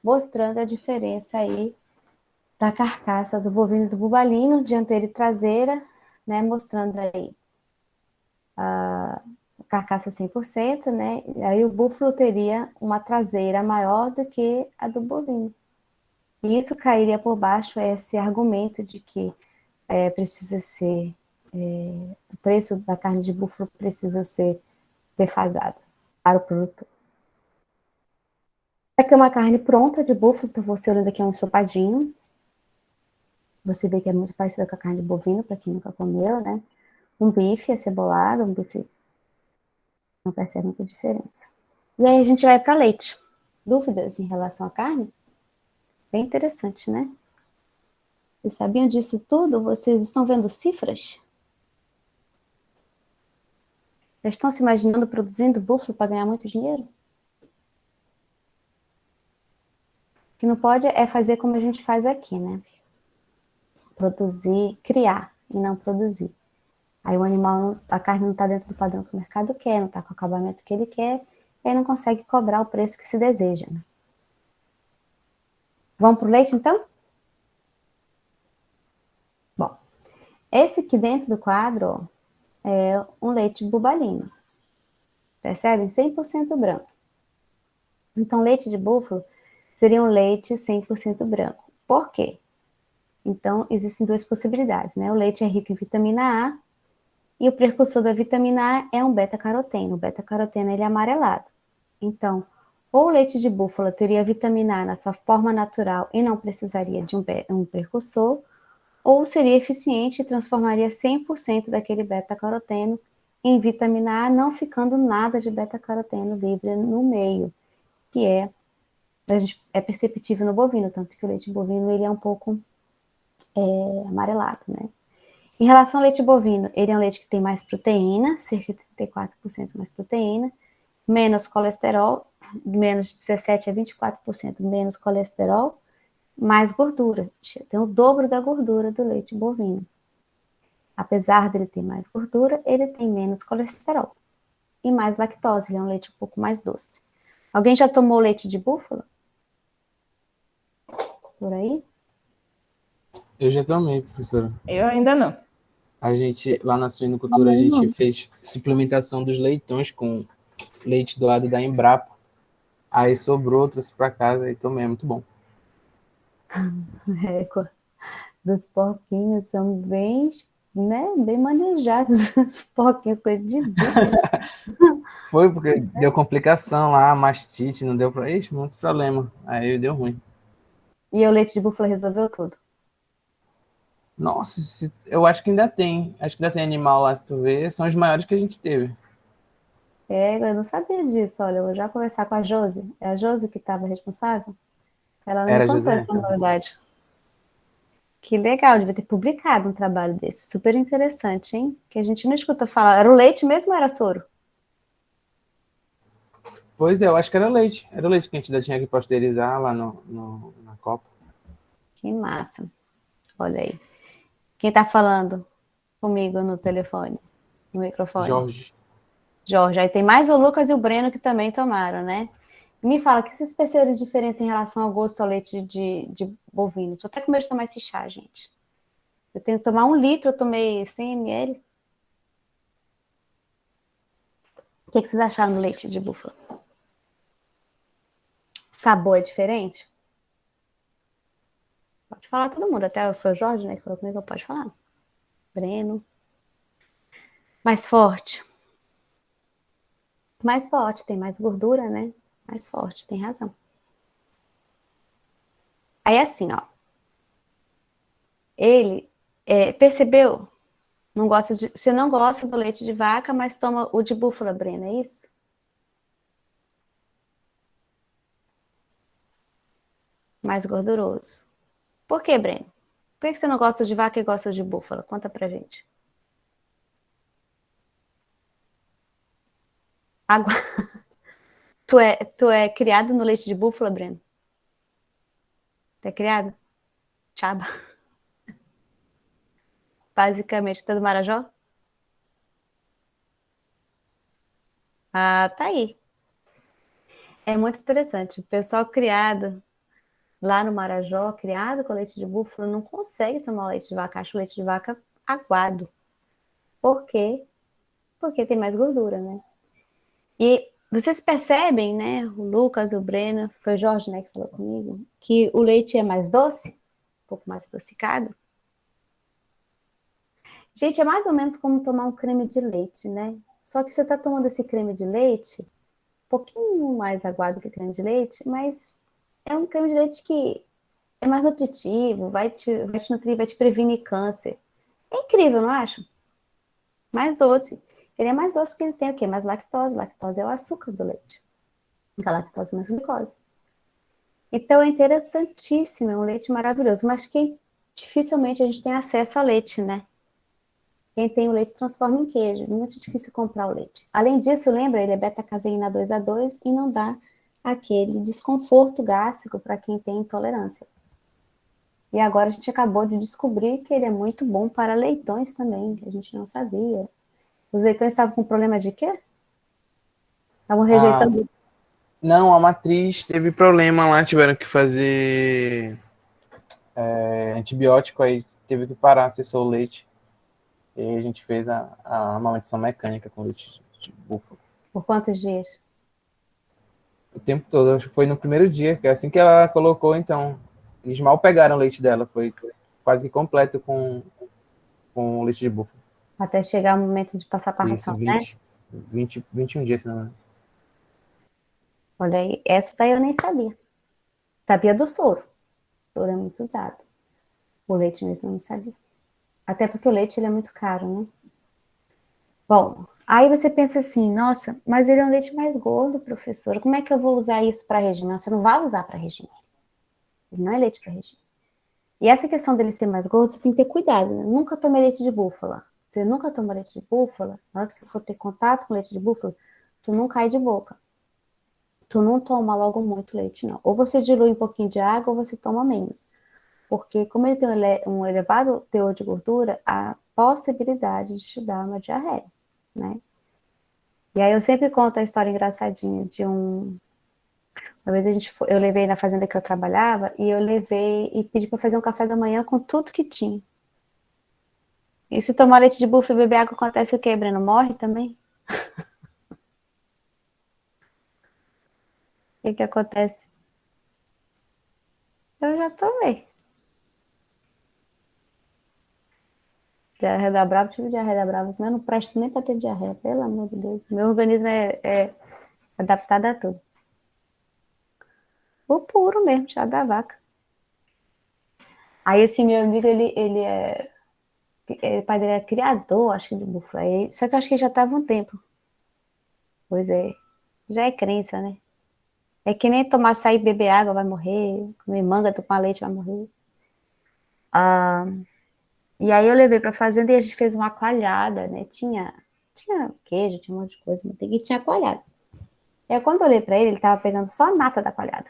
mostrando a diferença aí da carcaça do bovino e do bubalino, dianteira e traseira, né, mostrando aí a carcaça 100%, né, aí o búfalo teria uma traseira maior do que a do bovino. E isso cairia por baixo esse argumento de que precisa ser, o preço da carne de búfalo precisa ser defasado para o produtor. Aqui é uma carne pronta de búfalo, então você olhando aqui é um ensopadinho. Você vê que é muito parecido com a carne de bovino, para quem nunca comeu, né? Um bife acebolado, um bife não percebe muita diferença. E aí a gente vai para leite. Dúvidas em relação à carne? Bem interessante, né? Vocês sabiam disso tudo? Vocês estão vendo cifras? Já estão se imaginando produzindo búfalo para ganhar muito dinheiro? O que não pode é fazer como a gente faz aqui, né? Produzir, criar e não produzir. Aí o animal, a carne não está dentro do padrão que o mercado quer, não está com o acabamento que ele quer, e aí não consegue cobrar o preço que se deseja, né? Vamos para o leite, então? Bom, esse aqui dentro do quadro ó, é um leite bubalino. Percebem? 100% branco. Então, leite de búfalo seria um leite 100% branco. Por quê? Então, existem duas possibilidades, né? O leite é rico em vitamina A e o precursor da vitamina A é um beta-caroteno. O beta-caroteno ele é amarelado. Então, ou o leite de búfala teria vitamina A na sua forma natural e não precisaria de um precursor, ou seria eficiente e transformaria 100% daquele beta-caroteno em vitamina A, não ficando nada de beta-caroteno livre no meio, que é perceptível no bovino, tanto que o leite bovino ele é um pouco amarelado, né? Em relação ao leite bovino, ele é um leite que tem mais proteína, cerca de 34% mais proteína, menos colesterol, menos de 17 a 24% menos colesterol, mais gordura. Tem o dobro da gordura do leite bovino. Apesar dele ter mais gordura, ele tem menos colesterol e mais lactose. Ele é um leite um pouco mais doce. Alguém já tomou leite de búfalo? Por aí?
Eu já tomei, professora.
Eu ainda não.
A gente, lá na suinocultura, a gente fez suplementação dos leitões com leite doado da Embrapa. Aí sobrou, trouxe para casa e tomei, é muito bom.
dos porquinhos são bem, né, bem manejados, os porquinhos, coisa de búfalo.
Foi porque deu complicação lá, mastite, não deu pra isso, muito problema. Aí deu ruim.
E o leite de búfalo resolveu tudo.
Nossa, eu acho que ainda tem. Acho que ainda tem animal lá, se tu ver, são os maiores que a gente teve.
É, eu não sabia disso, olha, eu vou já conversar com a Josi. É a Josi que estava responsável? Ela não me
Era
contou
José?
essa novidade. Que legal, devia ter publicado um trabalho desse. Super interessante, hein? Que a gente não escuta falar. Era o leite mesmo ou era soro?
Pois é, eu acho que era leite. Era o leite que a gente ainda tinha que pasteurizar lá na Copa.
Que massa. Olha aí. Quem tá falando comigo no telefone, no microfone?
Jorge.
Jorge. Aí tem mais o Lucas e o Breno que também tomaram, né? Me fala, que vocês perceberam de diferença em relação ao gosto ao leite de bovino? Tô até com medo de tomar esse chá, gente. Eu tenho que tomar 1 litro, eu tomei 100 ml. O que vocês acharam do leite de búfalo? O sabor é diferente? Pode falar todo mundo, até foi o Jorge, né, que falou comigo, pode falar. Breno. Mais forte. Mais forte, tem mais gordura, né? Mais forte, tem razão. Aí assim, ó. Ele percebeu? Não gosta você não gosta do leite de vaca, mas toma o de búfala, Breno, é isso? Mais gorduroso. Por que, Breno? Por que você não gosta de vaca e gosta de búfala? Conta pra gente. Água. Tu é criado no leite de búfala, Breno? Tu é criado? Chaba. Basicamente, tu é do Marajó? Ah, tá aí. É muito interessante. O pessoal criado lá no Marajó, criado com leite de búfalo, não consegue tomar leite de vaca, acha o leite de vaca aguado. Por quê? Porque tem mais gordura, né? E vocês percebem, né? O Lucas, o Breno, foi o Jorge, né, que falou comigo, que o leite é mais doce, um pouco mais adocicado. Gente, é mais ou menos como tomar um creme de leite, né? Só que você está tomando esse creme de leite, um pouquinho mais aguado que creme de leite, mas é um creme de leite que é mais nutritivo, vai te nutrir, vai te prevenir câncer. É incrível, não acho? Mais doce. Ele é mais doce porque ele tem o quê? Mais lactose. Lactose é o açúcar do leite. A lactose mais glicose. Então é interessantíssimo, é um leite maravilhoso, mas que dificilmente a gente tem acesso a leite, né? Quem tem o leite transforma em queijo, é muito difícil comprar o leite. Além disso, lembra, ele é beta-caseína 2A2 e não dá aquele desconforto gástrico para quem tem intolerância. E agora a gente acabou de descobrir que ele é muito bom para leitões também, que a gente não sabia. Os leitões estavam com problema de quê? Estavam rejeitando.
Não, a matriz teve problema lá, tiveram que fazer antibiótico, aí teve que parar, cessou o leite. E aí a gente fez a amamentação mecânica com leite de búfalo.
Por quantos dias?
O tempo todo, acho que foi no primeiro dia, que é assim que ela colocou, então. Eles mal pegaram o leite dela, foi quase que completo com o leite de búfalo.
Até chegar o momento de passar para a
Isso,
ração, né?
21 dias, se não me engano.
Olha aí, essa daí eu nem sabia. Sabia do soro. O soro é muito usado. O leite mesmo eu não sabia. Até porque o leite ele é muito caro, né? Bom, aí você pensa assim, nossa, mas ele é um leite mais gordo, professora. Como é que eu vou usar isso para regime? Você não vai usar para regime. Ele não é leite para regime. E essa questão dele ser mais gordo, você tem que ter cuidado, né? Nunca tomei leite de búfala. Você nunca toma leite de búfala, na hora que você for ter contato com leite de búfala, tu não cai de boca. Tu não toma logo muito leite, não. Ou você dilui um pouquinho de água, ou você toma menos. Porque como ele tem um elevado teor de gordura, há possibilidade de te dar uma diarreia, né? E aí eu sempre conto a história engraçadinha de uma vez eu levei na fazenda que eu trabalhava e eu levei e pedi para fazer um café da manhã com tudo que tinha. E se tomar leite de búfalo e beber água, acontece o quê, Breno? Morre também? O que acontece? Eu já tomei. Diarreia da brava, tive diarreia da brava, mas eu não presto nem para ter diarreia, pelo amor de Deus. Meu organismo é adaptado a tudo. O puro mesmo, chá da vaca. Aí esse meu amigo, o pai dele é criador, acho que de búfalo. Só que eu acho que já estava um tempo. Pois é, já é crença, né? É que nem tomar açaí, beber água, vai morrer. Comer manga, tomar leite, vai morrer. E aí eu levei pra fazenda e a gente fez uma coalhada, né? Tinha queijo, tinha um monte de coisa, e tinha coalhada. E aí quando eu olhei pra ele, ele tava pegando só a nata da coalhada.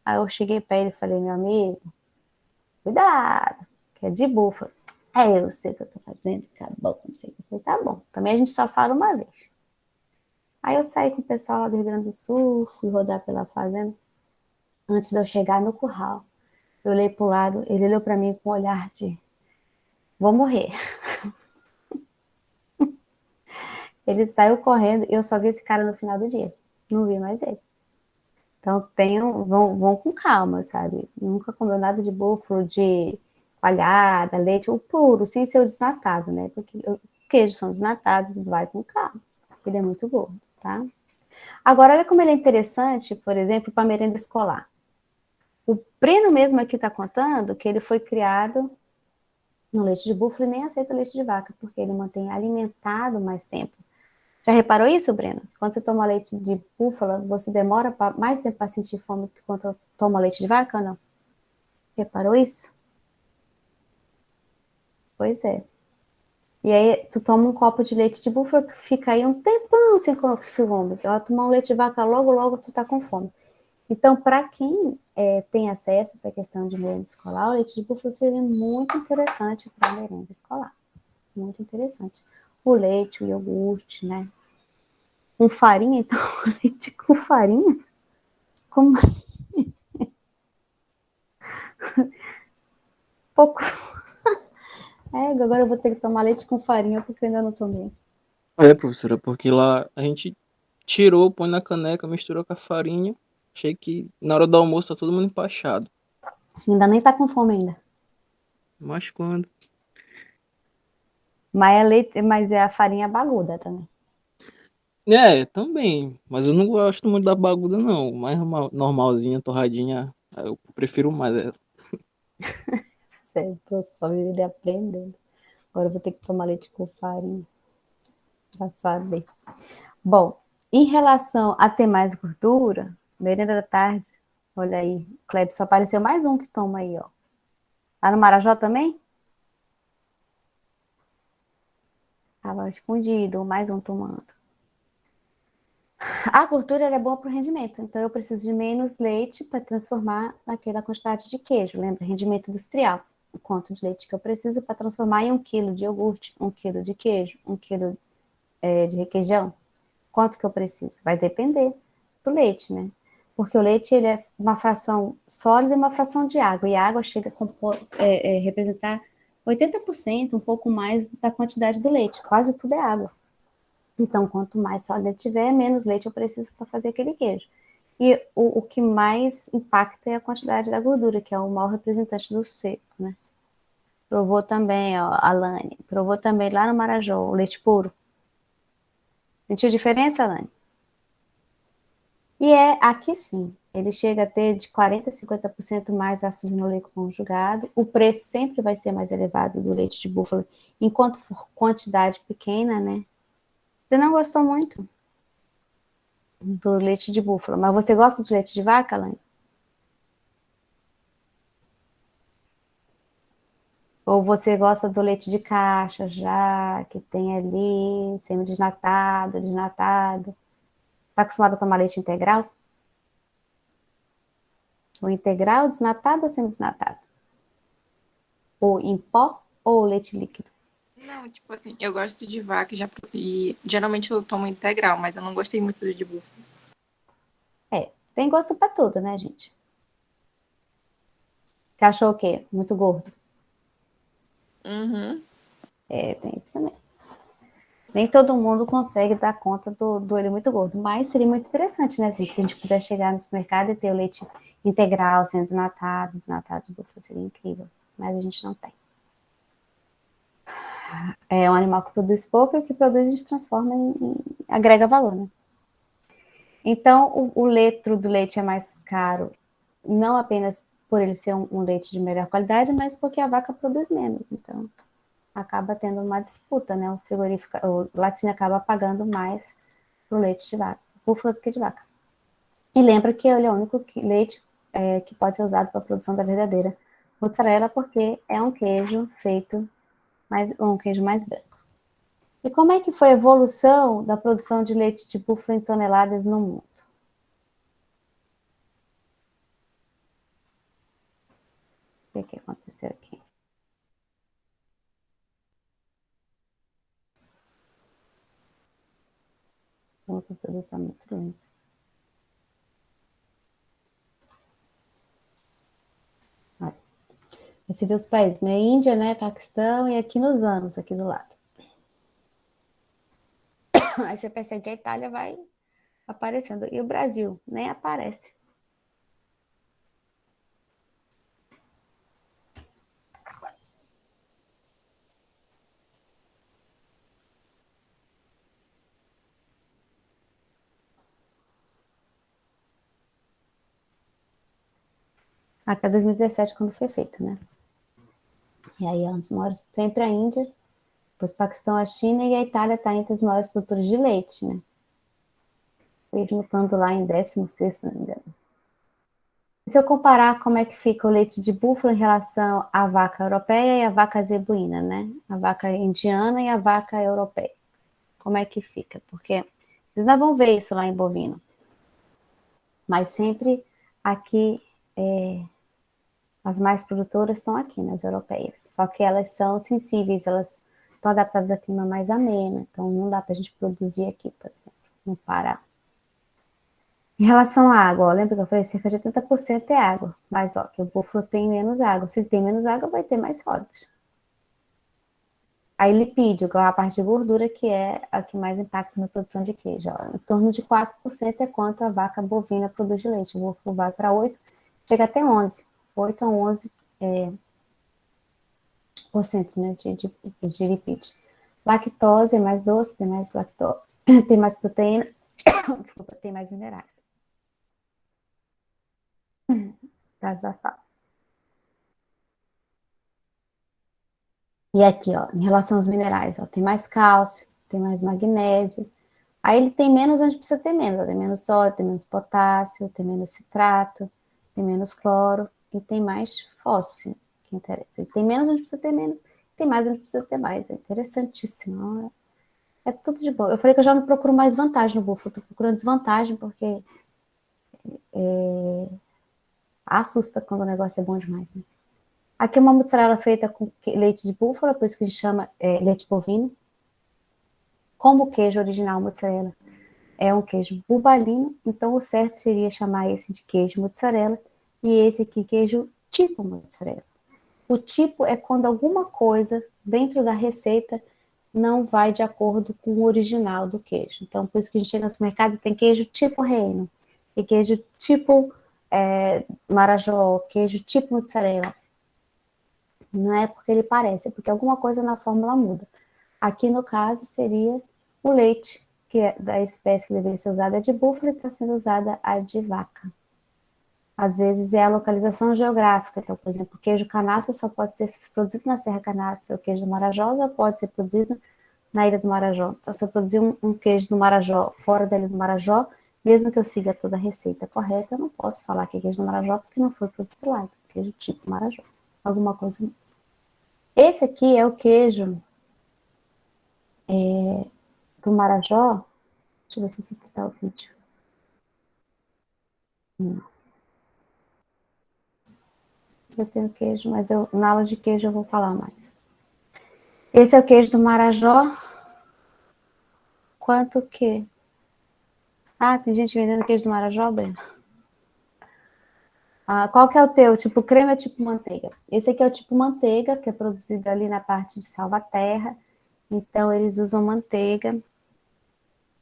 Aí eu cheguei pra ele e falei, meu amigo, cuidado, que é de búfalo. Eu sei o que eu tô fazendo, acabou, não sei o que. Eu falei, tá bom, também a gente só fala uma vez. Aí eu saí com o pessoal lá do Rio Grande do Sul, fui rodar pela fazenda. Antes de eu chegar no curral, eu olhei pro lado, ele olhou pra mim com um olhar de, vou morrer. Ele saiu correndo e eu só vi esse cara no final do dia. Não vi mais ele. Então vão com calma, sabe? Nunca comeu nada de búfalo, de coalhada, leite, o puro, sem ser o desnatado, né? Porque queijos são desnatados, vai com calma. Ele é muito gordo, tá? Agora, olha como ele é interessante, por exemplo, para merenda escolar. O Breno mesmo aqui está contando que ele foi criado no leite de búfalo e nem aceita leite de vaca, porque ele mantém alimentado mais tempo. Já reparou isso, Breno? Quando você toma leite de búfala, você demora mais tempo para sentir fome do que quando toma leite de vaca ou não? Reparou isso? Pois é. E aí, tu toma um copo de leite de búfala, tu fica aí um tempão sem comer fome. Ela tomar um leite de vaca, logo, logo tu tá com fome. Então, para quem tem acesso a essa questão de merenda escolar, o leite de búfala seria muito interessante para a merenda escolar. Muito interessante. O leite, o iogurte, né? Com farinha, então, leite com farinha? Como assim? Pouco. Agora eu vou ter que tomar leite com farinha porque eu ainda não tomei.
É, professora, porque lá a gente tirou, põe na caneca, misturou com a farinha. Achei que na hora do almoço tá todo mundo empachado.
Ainda nem tá com fome ainda.
Mas quando?
Mas é a farinha baguda também.
É, também. Mas eu não gosto muito da baguda, não. Mais normalzinha, torradinha, eu prefiro mais ela.
Certo, tô só vivendo e aprendendo. Agora eu vou ter que tomar leite com farinha. Pra saber. Bom, em relação a ter mais gordura, merenda da tarde, olha aí, Kleber, só apareceu mais um que toma aí, ó. Lá no Marajó também? Tava escondido, mais um tomando. A gordura é boa para o rendimento, então eu preciso de menos leite para transformar naquela quantidade de queijo. Lembra? Rendimento industrial. O quanto de leite que eu preciso para transformar em 1 quilo de iogurte, 1 quilo de queijo, 1 quilo de requeijão. Quanto que eu preciso? Vai depender do leite, né? Porque o leite ele é uma fração sólida e uma fração de água. E a água chega a representar 80%, um pouco mais da quantidade do leite. Quase tudo é água. Então, quanto mais sólido tiver, menos leite eu preciso para fazer aquele queijo. E o que mais impacta é a quantidade da gordura, que é o maior representante do seco, né? Provou também, ó, Alane. Provou também lá no Marajó, o leite puro. Sentiu diferença, Alane? E aqui sim, ele chega a ter de 40% a 50% mais ácido linoleico conjugado. O preço sempre vai ser mais elevado do leite de búfalo, enquanto for quantidade pequena, né? Você não gostou muito do leite de búfalo, mas você gosta de leite de vaca, Alane? Ou você gosta do leite de caixa já, que tem ali, semi-desnatado, desnatado? Tá acostumado a tomar leite integral? O integral, desnatado ou semi-desnatado? Ou em pó ou leite líquido?
Não, tipo assim, eu gosto de vaca e geralmente eu tomo integral, mas eu não gostei muito do de búfalo.
Tem gosto pra tudo, né, gente? Você achou o quê? Muito gordo?
Uhum.
Tem isso também. Nem todo mundo consegue dar conta do ele muito gordo, mas seria muito interessante, né? Se a gente puder chegar no supermercado e ter o leite integral, sendo desnatado de búfalo, seria incrível. Mas a gente não tem. É um animal que produz pouco e o que produz a gente transforma agrega valor, né? Então, o litro do leite é mais caro, não apenas por ele ser um leite de melhor qualidade, mas porque a vaca produz menos. Então, acaba tendo uma disputa, né? O laticínio acaba pagando mais pro leite de vaca, búfala do que de vaca. E lembra que ele é o único leite que pode ser usado para a produção da verdadeira mozzarella, porque é um queijo feito um queijo mais branco. E como é que foi a evolução da produção de leite de búfala em toneladas no mundo? O que aconteceu aqui? O computador está muito lento. Você vê os países, né? Índia, né? Paquistão e aqui nos anos, aqui do lado. Aí você percebe que a Itália vai aparecendo. E o Brasil nem aparece. Até 2017, quando foi feito, né? E aí é um dos maiores, sempre a Índia, depois o Paquistão, a China e a Itália está entre os maiores produtores de leite, né? Mesmo estando lá em 16º, não me engano. Se eu comparar como é que fica o leite de búfalo em relação à vaca europeia e à vaca zebuína, né? A vaca indiana e a vaca europeia. Como é que fica? Porque vocês não vão ver isso lá em bovino. Mas sempre aqui, as mais produtoras estão aqui, nas europeias. Só que elas são sensíveis, elas estão adaptadas a clima mais ameno. Então não dá para a gente produzir aqui, por exemplo, no Pará. Em relação à água, ó, lembra que eu falei cerca de 80% é água, mas ó, que o búfalo tem menos água. Se ele tem menos água, vai ter mais sólidos. Aí lipídio, que é a parte de gordura, que é a que mais impacta na produção de queijo. Ó. Em torno de 4% é quanto a vaca bovina produz de leite. O búfalo vai para 8%, chega até 11%. 8 a 11%, né, de lipídio. Lactose é mais doce, tem mais lactose, tem mais proteína, desculpa, tem mais minerais. E aqui, ó, em relação aos minerais, ó, tem mais cálcio, tem mais magnésio. Aí ele tem menos onde precisa ter menos, ó, tem menos sódio, tem menos potássio, tem menos citrato, tem menos cloro e tem mais fósforo, que interessa. Ele tem menos onde precisa ter menos, tem mais onde precisa ter mais. É interessantíssimo. É tudo de bom. Eu falei que eu já não procuro mais vantagem no búfalo, tô procurando desvantagem, porque assusta quando o negócio é bom demais, né? Aqui é uma mussarela feita com leite de búfala, por isso que a gente chama leite bovino. Como o queijo original mozzarella é um queijo bubalino, então o certo seria chamar esse de queijo mozzarella e esse aqui queijo tipo mozzarella. O tipo é quando alguma coisa dentro da receita não vai de acordo com o original do queijo. Então, por isso que a gente chega no supermercado e tem queijo tipo reino, e queijo tipo marajó, queijo tipo mozzarella. Não é porque ele parece, é porque alguma coisa na fórmula muda. Aqui, no caso, seria o leite, que é da espécie que deveria ser usada de búfalo e está sendo usada a de vaca. Às vezes é a localização geográfica. Então, por exemplo, o queijo canastra só pode ser produzido na Serra Canastra, o queijo do Marajó só pode ser produzido na Ilha do Marajó. Então, se eu produzir um queijo do Marajó fora da Ilha do Marajó, mesmo que eu siga toda a receita correta, eu não posso falar que é queijo do Marajó porque não foi produzido lá. Então, queijo tipo Marajó. Alguma coisa. Esse aqui é o queijo do Marajó. Deixa eu ver se esse aqui tá o vídeo. Não. Eu tenho queijo, mas na aula de queijo eu vou falar mais. Esse é o queijo do Marajó. Quanto que? Ah, tem gente vendendo queijo do Marajó, Breno? Qual que é o teu? Tipo creme ou tipo manteiga? Esse aqui é o tipo manteiga, que é produzido ali na parte de Salvaterra. Então, eles usam manteiga.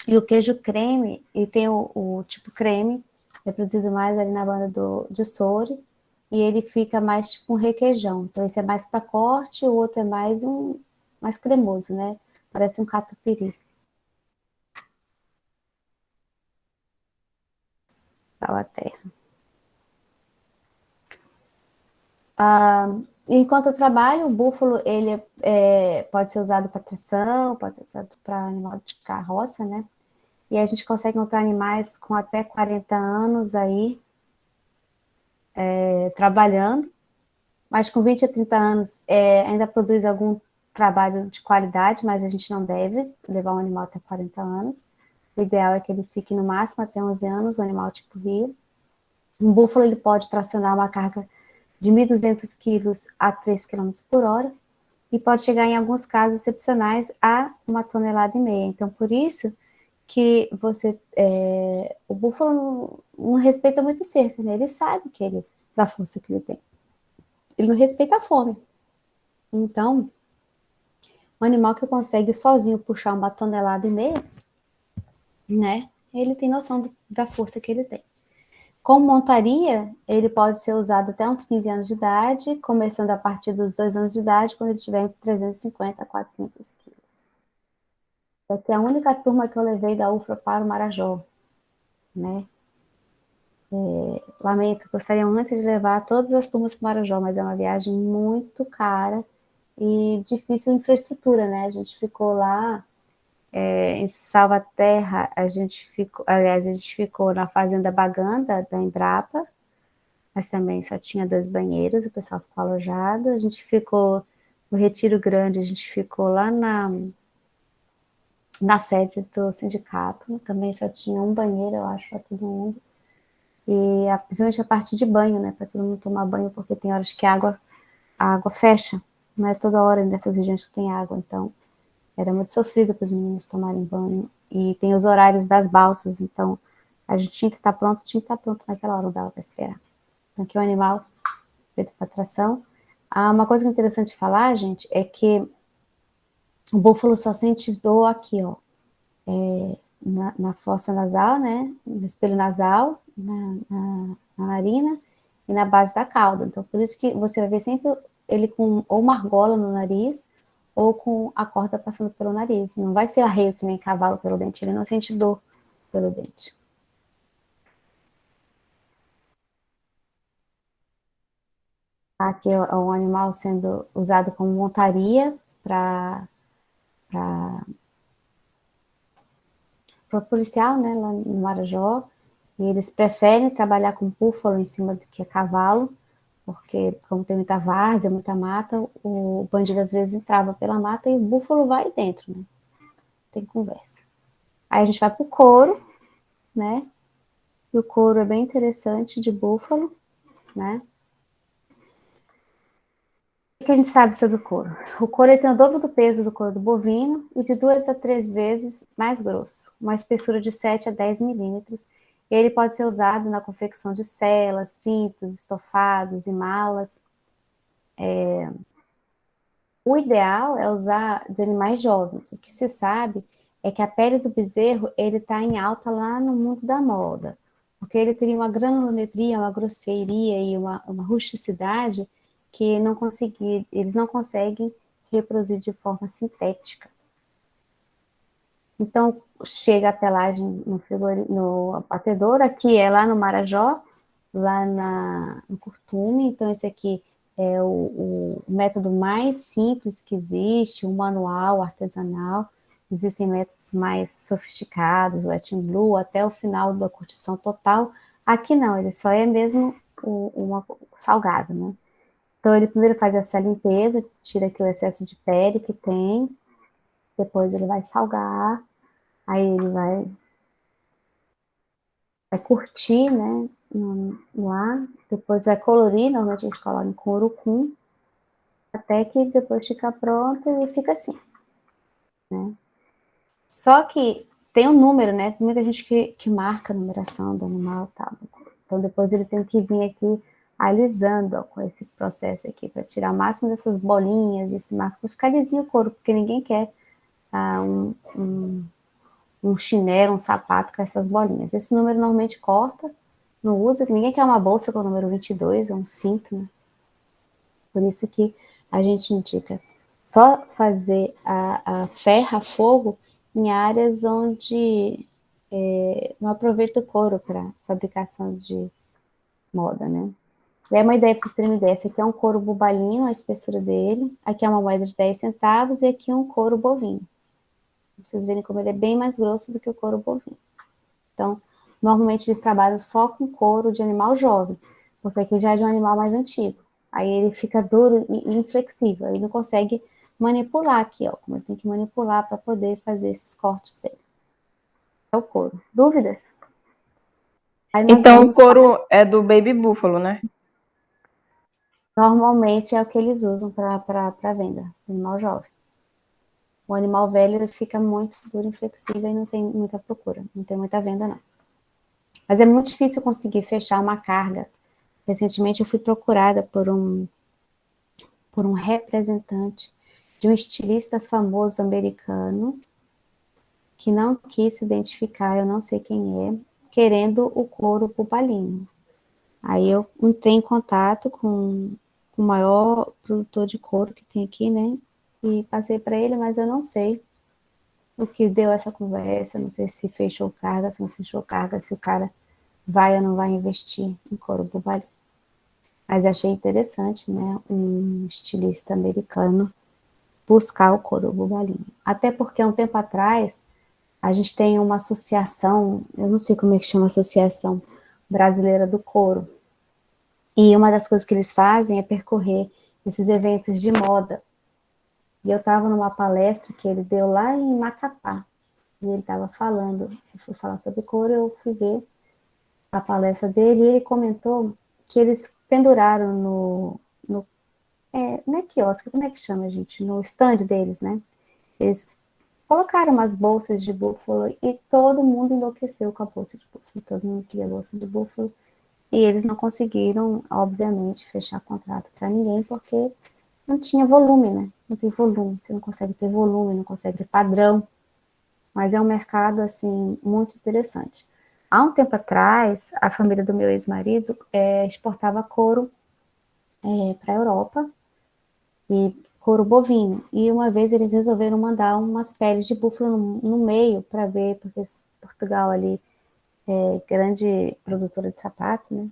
E o queijo creme, e tem o tipo creme, é produzido mais ali na banda de Soure, e ele fica mais tipo um requeijão. Então, esse é mais para corte, o outro é mais mais cremoso, né? Parece um catupiry. Tal a terra. Enquanto eu trabalho, o búfalo ele pode ser usado para tração, pode ser usado para animal de carroça, né? E a gente consegue encontrar animais com até 40 anos aí trabalhando, mas com 20 a 30 anos ainda produz algum trabalho de qualidade, mas a gente não deve levar um animal até 40 anos. O ideal é que ele fique no máximo até 11 anos, um animal tipo rio. Um búfalo ele pode tracionar uma carga de 1.200 quilos a 3 quilômetros por hora e pode chegar em alguns casos excepcionais a 1,5 toneladas. Então, por isso que o búfalo não respeita muito cerca, né? Ele sabe da força que ele tem. Ele não respeita a fome. Então, um animal que consegue sozinho puxar 1,5 toneladas, né? Ele tem noção da força que ele tem. Como montaria, ele pode ser usado até uns 15 anos de idade, começando a partir dos 2 anos de idade, quando ele tiver entre 350 a 400 quilos. Essa é a única turma que eu levei da UFRA para o Marajó, né? Lamento, gostaria muito de levar todas as turmas para o Marajó, mas é uma viagem muito cara e difícil infraestrutura, né? A gente ficou lá em Salvaterra, a gente ficou na Fazenda Baganda, da Embrapa, mas também só tinha 2 banheiros, o pessoal ficou alojado. A gente ficou no Retiro Grande, a gente ficou lá na sede do sindicato, também só tinha um banheiro, eu acho, para todo mundo. E principalmente a parte de banho, né, para todo mundo tomar banho, porque tem horas que a água fecha, não é toda hora nessas regiões que tem água, então era muito sofrido para os meninos tomarem banho. E tem os horários das balsas, então a gente tinha que estar pronto naquela hora, não dava para esperar. Então, aqui é um animal feito para tração. Uma coisa interessante de falar, gente, é que o búfalo só sente dor aqui, ó, na fossa nasal, né, no espelho nasal, na narina e na base da cauda. Então, por isso que você vai ver sempre ele com ou uma argola no nariz ou com a corda passando pelo nariz. Não vai ser arreio que nem cavalo pelo dente, ele não sente dor pelo dente. Aqui é um animal sendo usado como montaria para policial, né, lá no Marajó, e eles preferem trabalhar com búfalo em cima do que cavalo, porque como tem muita várzea, muita mata, o bandido às vezes entrava pela mata e o búfalo vai dentro, né? Tem conversa. Aí a gente vai pro couro, né? E o couro é bem interessante de búfalo, né? O que a gente sabe sobre o couro? O couro tem o dobro do peso do couro do bovino e de 2 a 3 vezes mais grosso, uma espessura de 7 a 10 milímetros. Ele pode ser usado na confecção de celas, cintos, estofados e malas. O ideal é usar de animais jovens. O que se sabe é que a pele do bezerro ele está em alta lá no mundo da moda, porque ele teria uma granulometria, uma grosseiria e uma rusticidade que eles não conseguem reproduzir de forma sintética. Então, chega a pelagem no abatedouro, aqui é lá no Marajó, lá no Curtume. Então, esse aqui é o método mais simples que existe, um manual artesanal. Existem métodos mais sofisticados, o wet and blue, até o final da curtição total. Aqui não, ele só é mesmo uma salgado, né? Então, ele primeiro faz essa limpeza, tira aqui o excesso de pele que tem, depois ele vai salgar, aí ele vai curtir, né, no ar, depois vai colorir, normalmente a gente coloca com urucum, até que depois fica pronto e fica assim, né. Só que tem um número, né, tem muita gente que marca a numeração do animal e tal, então depois ele tem que vir aqui alisando, ó, com esse processo aqui, para tirar o máximo dessas bolinhas, esse máximo, para ficar lisinho o couro, porque ninguém quer um chinelo, um sapato com essas bolinhas. Esse número normalmente corta, não usa, ninguém quer uma bolsa com o número 22, ou um cinto, né? Por isso que a gente indica só fazer a ferra, fogo, em áreas onde não aproveita o couro para fabricação de moda, né? É uma ideia para vocês terem uma ideia. Esse aqui é um couro bubalino, a espessura dele. Aqui é uma moeda de 10 centavos e aqui um couro bovino. Pra vocês verem como ele é bem mais grosso do que o couro bovino. Então, normalmente eles trabalham só com couro de animal jovem, porque aqui já é de um animal mais antigo. Aí ele fica duro e inflexível. Aí não consegue manipular aqui, ó. Como ele tem que manipular para poder fazer esses cortes dele. É o couro. Dúvidas? Aí nós
Então o
vamos
couro é do Baby Búfalo, né?
Normalmente é o que eles usam para venda, animal jovem. O animal velho ele fica muito duro, inflexível e não tem muita procura, não tem muita venda não. Mas é muito difícil conseguir fechar uma carga. Recentemente eu fui procurada por um representante de um estilista famoso americano que não quis se identificar, eu não sei quem é, querendo o couro bubalino. Aí eu entrei em contato com o maior produtor de couro que tem aqui, né? E passei para ele, mas eu não sei o que deu essa conversa, não sei se fechou carga, se não fechou carga, se o cara vai ou não vai investir em couro bubalino. Mas achei interessante, né? Um estilista americano buscar o couro bubalino. Até porque um tempo atrás a gente tem uma associação, eu não sei como é que chama a Associação Brasileira do Couro. E uma das coisas que eles fazem é percorrer esses eventos de moda. E eu estava numa palestra que ele deu lá em Macapá. E ele estava falando, eu fui falar sobre couro, eu fui ver a palestra dele e ele comentou que eles penduraram não é quiosque, como é que chama, gente? No stand deles, né? Eles colocaram umas bolsas de búfalo e todo mundo enlouqueceu com a bolsa de búfalo. Todo mundo queria bolsa de búfalo. E eles não conseguiram, obviamente, fechar contrato para ninguém, porque não tinha volume, né? Não tem volume, você não consegue ter volume, não consegue ter padrão. Mas é um mercado, assim, muito interessante. Há um tempo atrás, a família do meu ex-marido exportava couro para a Europa, e couro bovino. E uma vez eles resolveram mandar umas peles de búfalo no meio para ver, porque Portugal ali é grande produtora de sapato, né?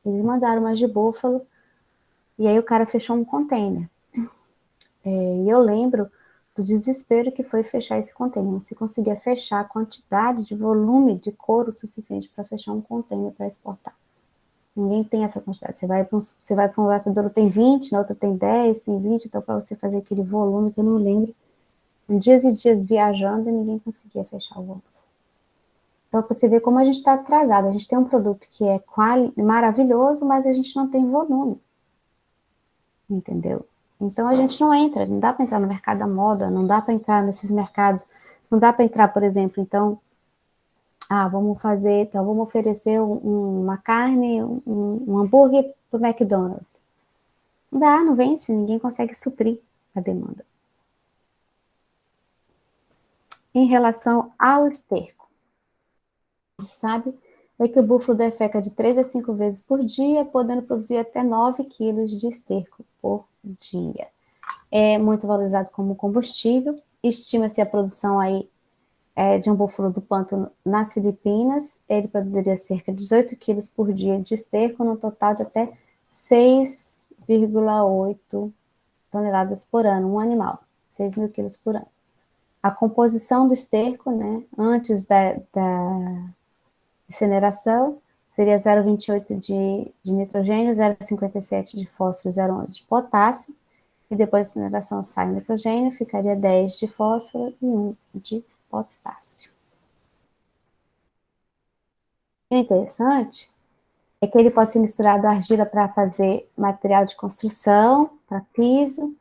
Eles mandaram umas de búfalo e aí o cara fechou um container. E eu lembro do desespero que foi fechar esse container. Não se conseguia fechar a quantidade de volume de couro suficiente para fechar um container para exportar. Ninguém tem essa quantidade. Você vai para um latadouro, tem 20, na outra tem 10, tem 20, então para você fazer aquele volume que eu não lembro, dias e dias viajando e ninguém conseguia fechar o volume. Então você vê como a gente está atrasado. A gente tem um produto que é maravilhoso, mas a gente não tem volume. Entendeu? Então a gente não dá para entrar no mercado da moda, não dá para entrar nesses mercados, não dá para entrar, por exemplo, então, vamos oferecer uma carne, um hambúrguer para o McDonald's. Não dá, não vence, ninguém consegue suprir a demanda. Em relação ao esterco, sabe? É que o búfalo defeca de 3 a 5 vezes por dia, podendo produzir até 9 quilos de esterco por dia. É muito valorizado como combustível. Estima-se a produção aí de um búfalo do pântano nas Filipinas. Ele produziria cerca de 18 quilos por dia de esterco, no total de até 6,8 toneladas por ano, um animal, 6 mil quilos por ano. A composição do esterco, né, antes da incineração, seria 0,28 de nitrogênio, 0,57 de fósforo, 0,11 de potássio, e depois da incineração sai o nitrogênio, ficaria 10 de fósforo e 1 de potássio. O interessante é que ele pode ser misturado à argila para fazer material de construção, para piso.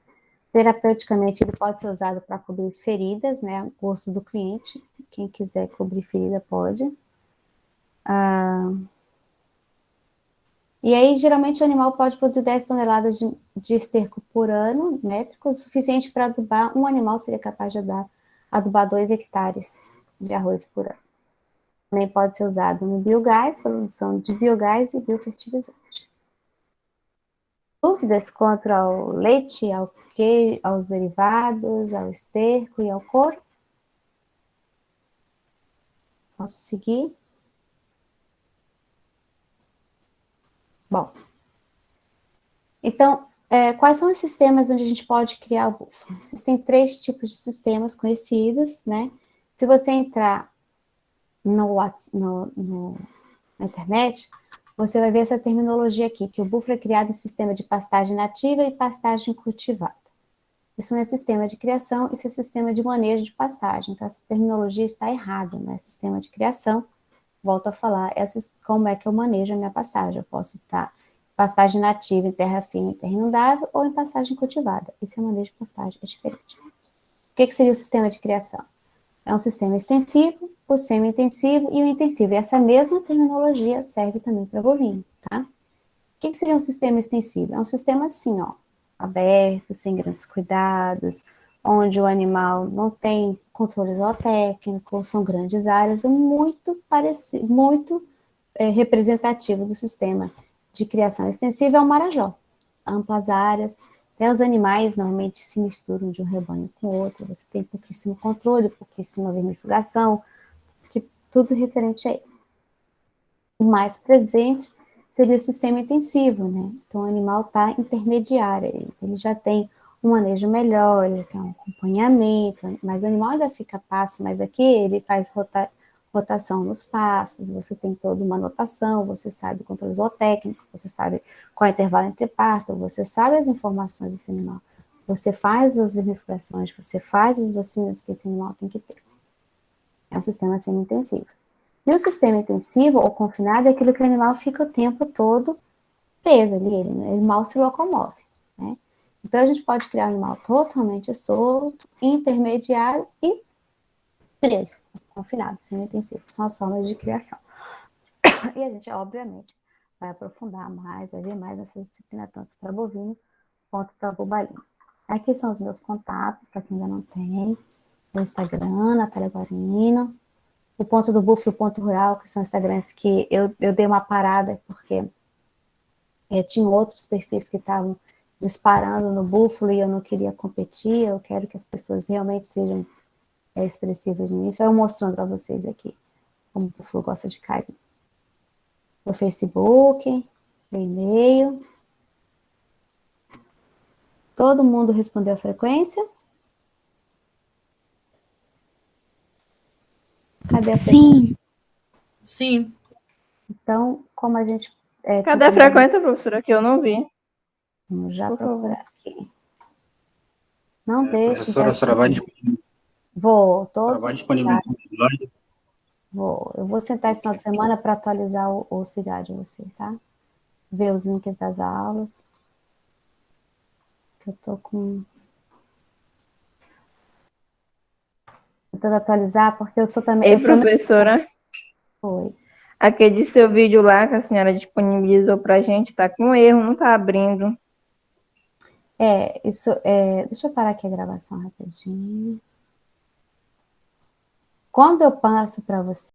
Terapeuticamente, ele pode ser usado para cobrir feridas, né? O gosto do cliente. Quem quiser cobrir ferida pode. E aí, geralmente, o animal pode produzir 10 toneladas de esterco por ano, métrico, o suficiente para adubar. Um animal seria capaz de adubar 2 hectares de arroz por ano. Também pode ser usado no biogás, produção de biogás e biofertilizante. Dúvidas quanto ao leite, ao queijo, aos derivados, ao esterco e ao couro? Posso seguir? Bom, então, quais são os sistemas onde a gente pode criar o búfalo? Existem 3 tipos de sistemas conhecidos, né? Se você entrar na internet, você vai ver essa terminologia aqui, que o búfalo é criado em sistema de pastagem nativa e pastagem cultivada. Isso não é sistema de criação, isso é sistema de manejo de pastagem. Então, essa terminologia está errada, não é sistema de criação. Volto a falar, como é que eu manejo a minha pastagem. Eu posso estar em pastagem nativa, em terra fina, em terra inundável, ou em pastagem cultivada. Isso é manejo de pastagem, é diferente. O que seria o sistema de criação? É um sistema extensivo, o semi-intensivo e o intensivo. E essa mesma terminologia serve também para bovino, tá? O que seria um sistema extensivo? É um sistema assim, ó, aberto, sem grandes cuidados, onde o animal não tem controle zootécnico, são grandes áreas, é muito parecido, muito representativo do sistema de criação extensiva é o Marajó. Amplas áreas, até os animais normalmente se misturam de um rebanho com outro, você tem pouquíssimo controle, pouquíssima vermifugação, tudo referente a ele. O mais presente seria o sistema intensivo, né? Então, o animal está intermediário, ele já tem um manejo melhor, ele tem um acompanhamento, mas o animal ainda fica passo, mas aqui ele faz rotação nos passos, você tem toda uma anotação, você sabe o controle zootécnico, você sabe qual é o intervalo entre parto, você sabe as informações desse animal, você faz as vermifugações, você faz as vacinas que esse animal tem que ter. É um sistema semi-intensivo. E o sistema intensivo ou confinado é aquilo que o animal fica o tempo todo preso ali, ele mal se locomove, né? Então, a gente pode criar um animal totalmente solto, intermediário e preso, confinado, semi-intensivo. São as formas de criação. E a gente, obviamente, vai aprofundar mais, vai ver mais nessa disciplina, tanto para bovino quanto para bobalino. Aqui são os meus contatos, para quem ainda não tem. O Instagram, Natália Guarino. O Ponto do Búfalo e o Ponto Rural, que são Instagrams que eu dei uma parada, porque tinha outros perfis que estavam disparando no búfalo e eu não queria competir, eu quero que as pessoas realmente sejam expressivas nisso. Eu mostrando para vocês aqui como o búfalo gosta de carinho. O Facebook, o e-mail. Todo mundo respondeu a frequência? Cadê a frequência?
Sim.
Sim.
Então, como a gente...
Cadê a frequência, professora, que eu não vi?
Vamos já
Por
procurar
favor.
aqui. Não deixe
Professora, a senhora vai disponibilizar
Vou, todos
vai
os
disponibilizar
CIGAD.
o slide?
Eu vou sentar esse final de semana para atualizar o CIGAD de vocês, tá? Ver os links das aulas. Que eu tô com... Tentando atualizar, porque eu sou também...
Ei, professora,
Foi.
aquele seu vídeo lá que a senhora disponibilizou pra gente, tá com erro, não tá abrindo.
Deixa eu parar aqui a gravação rapidinho. Quando eu passo para você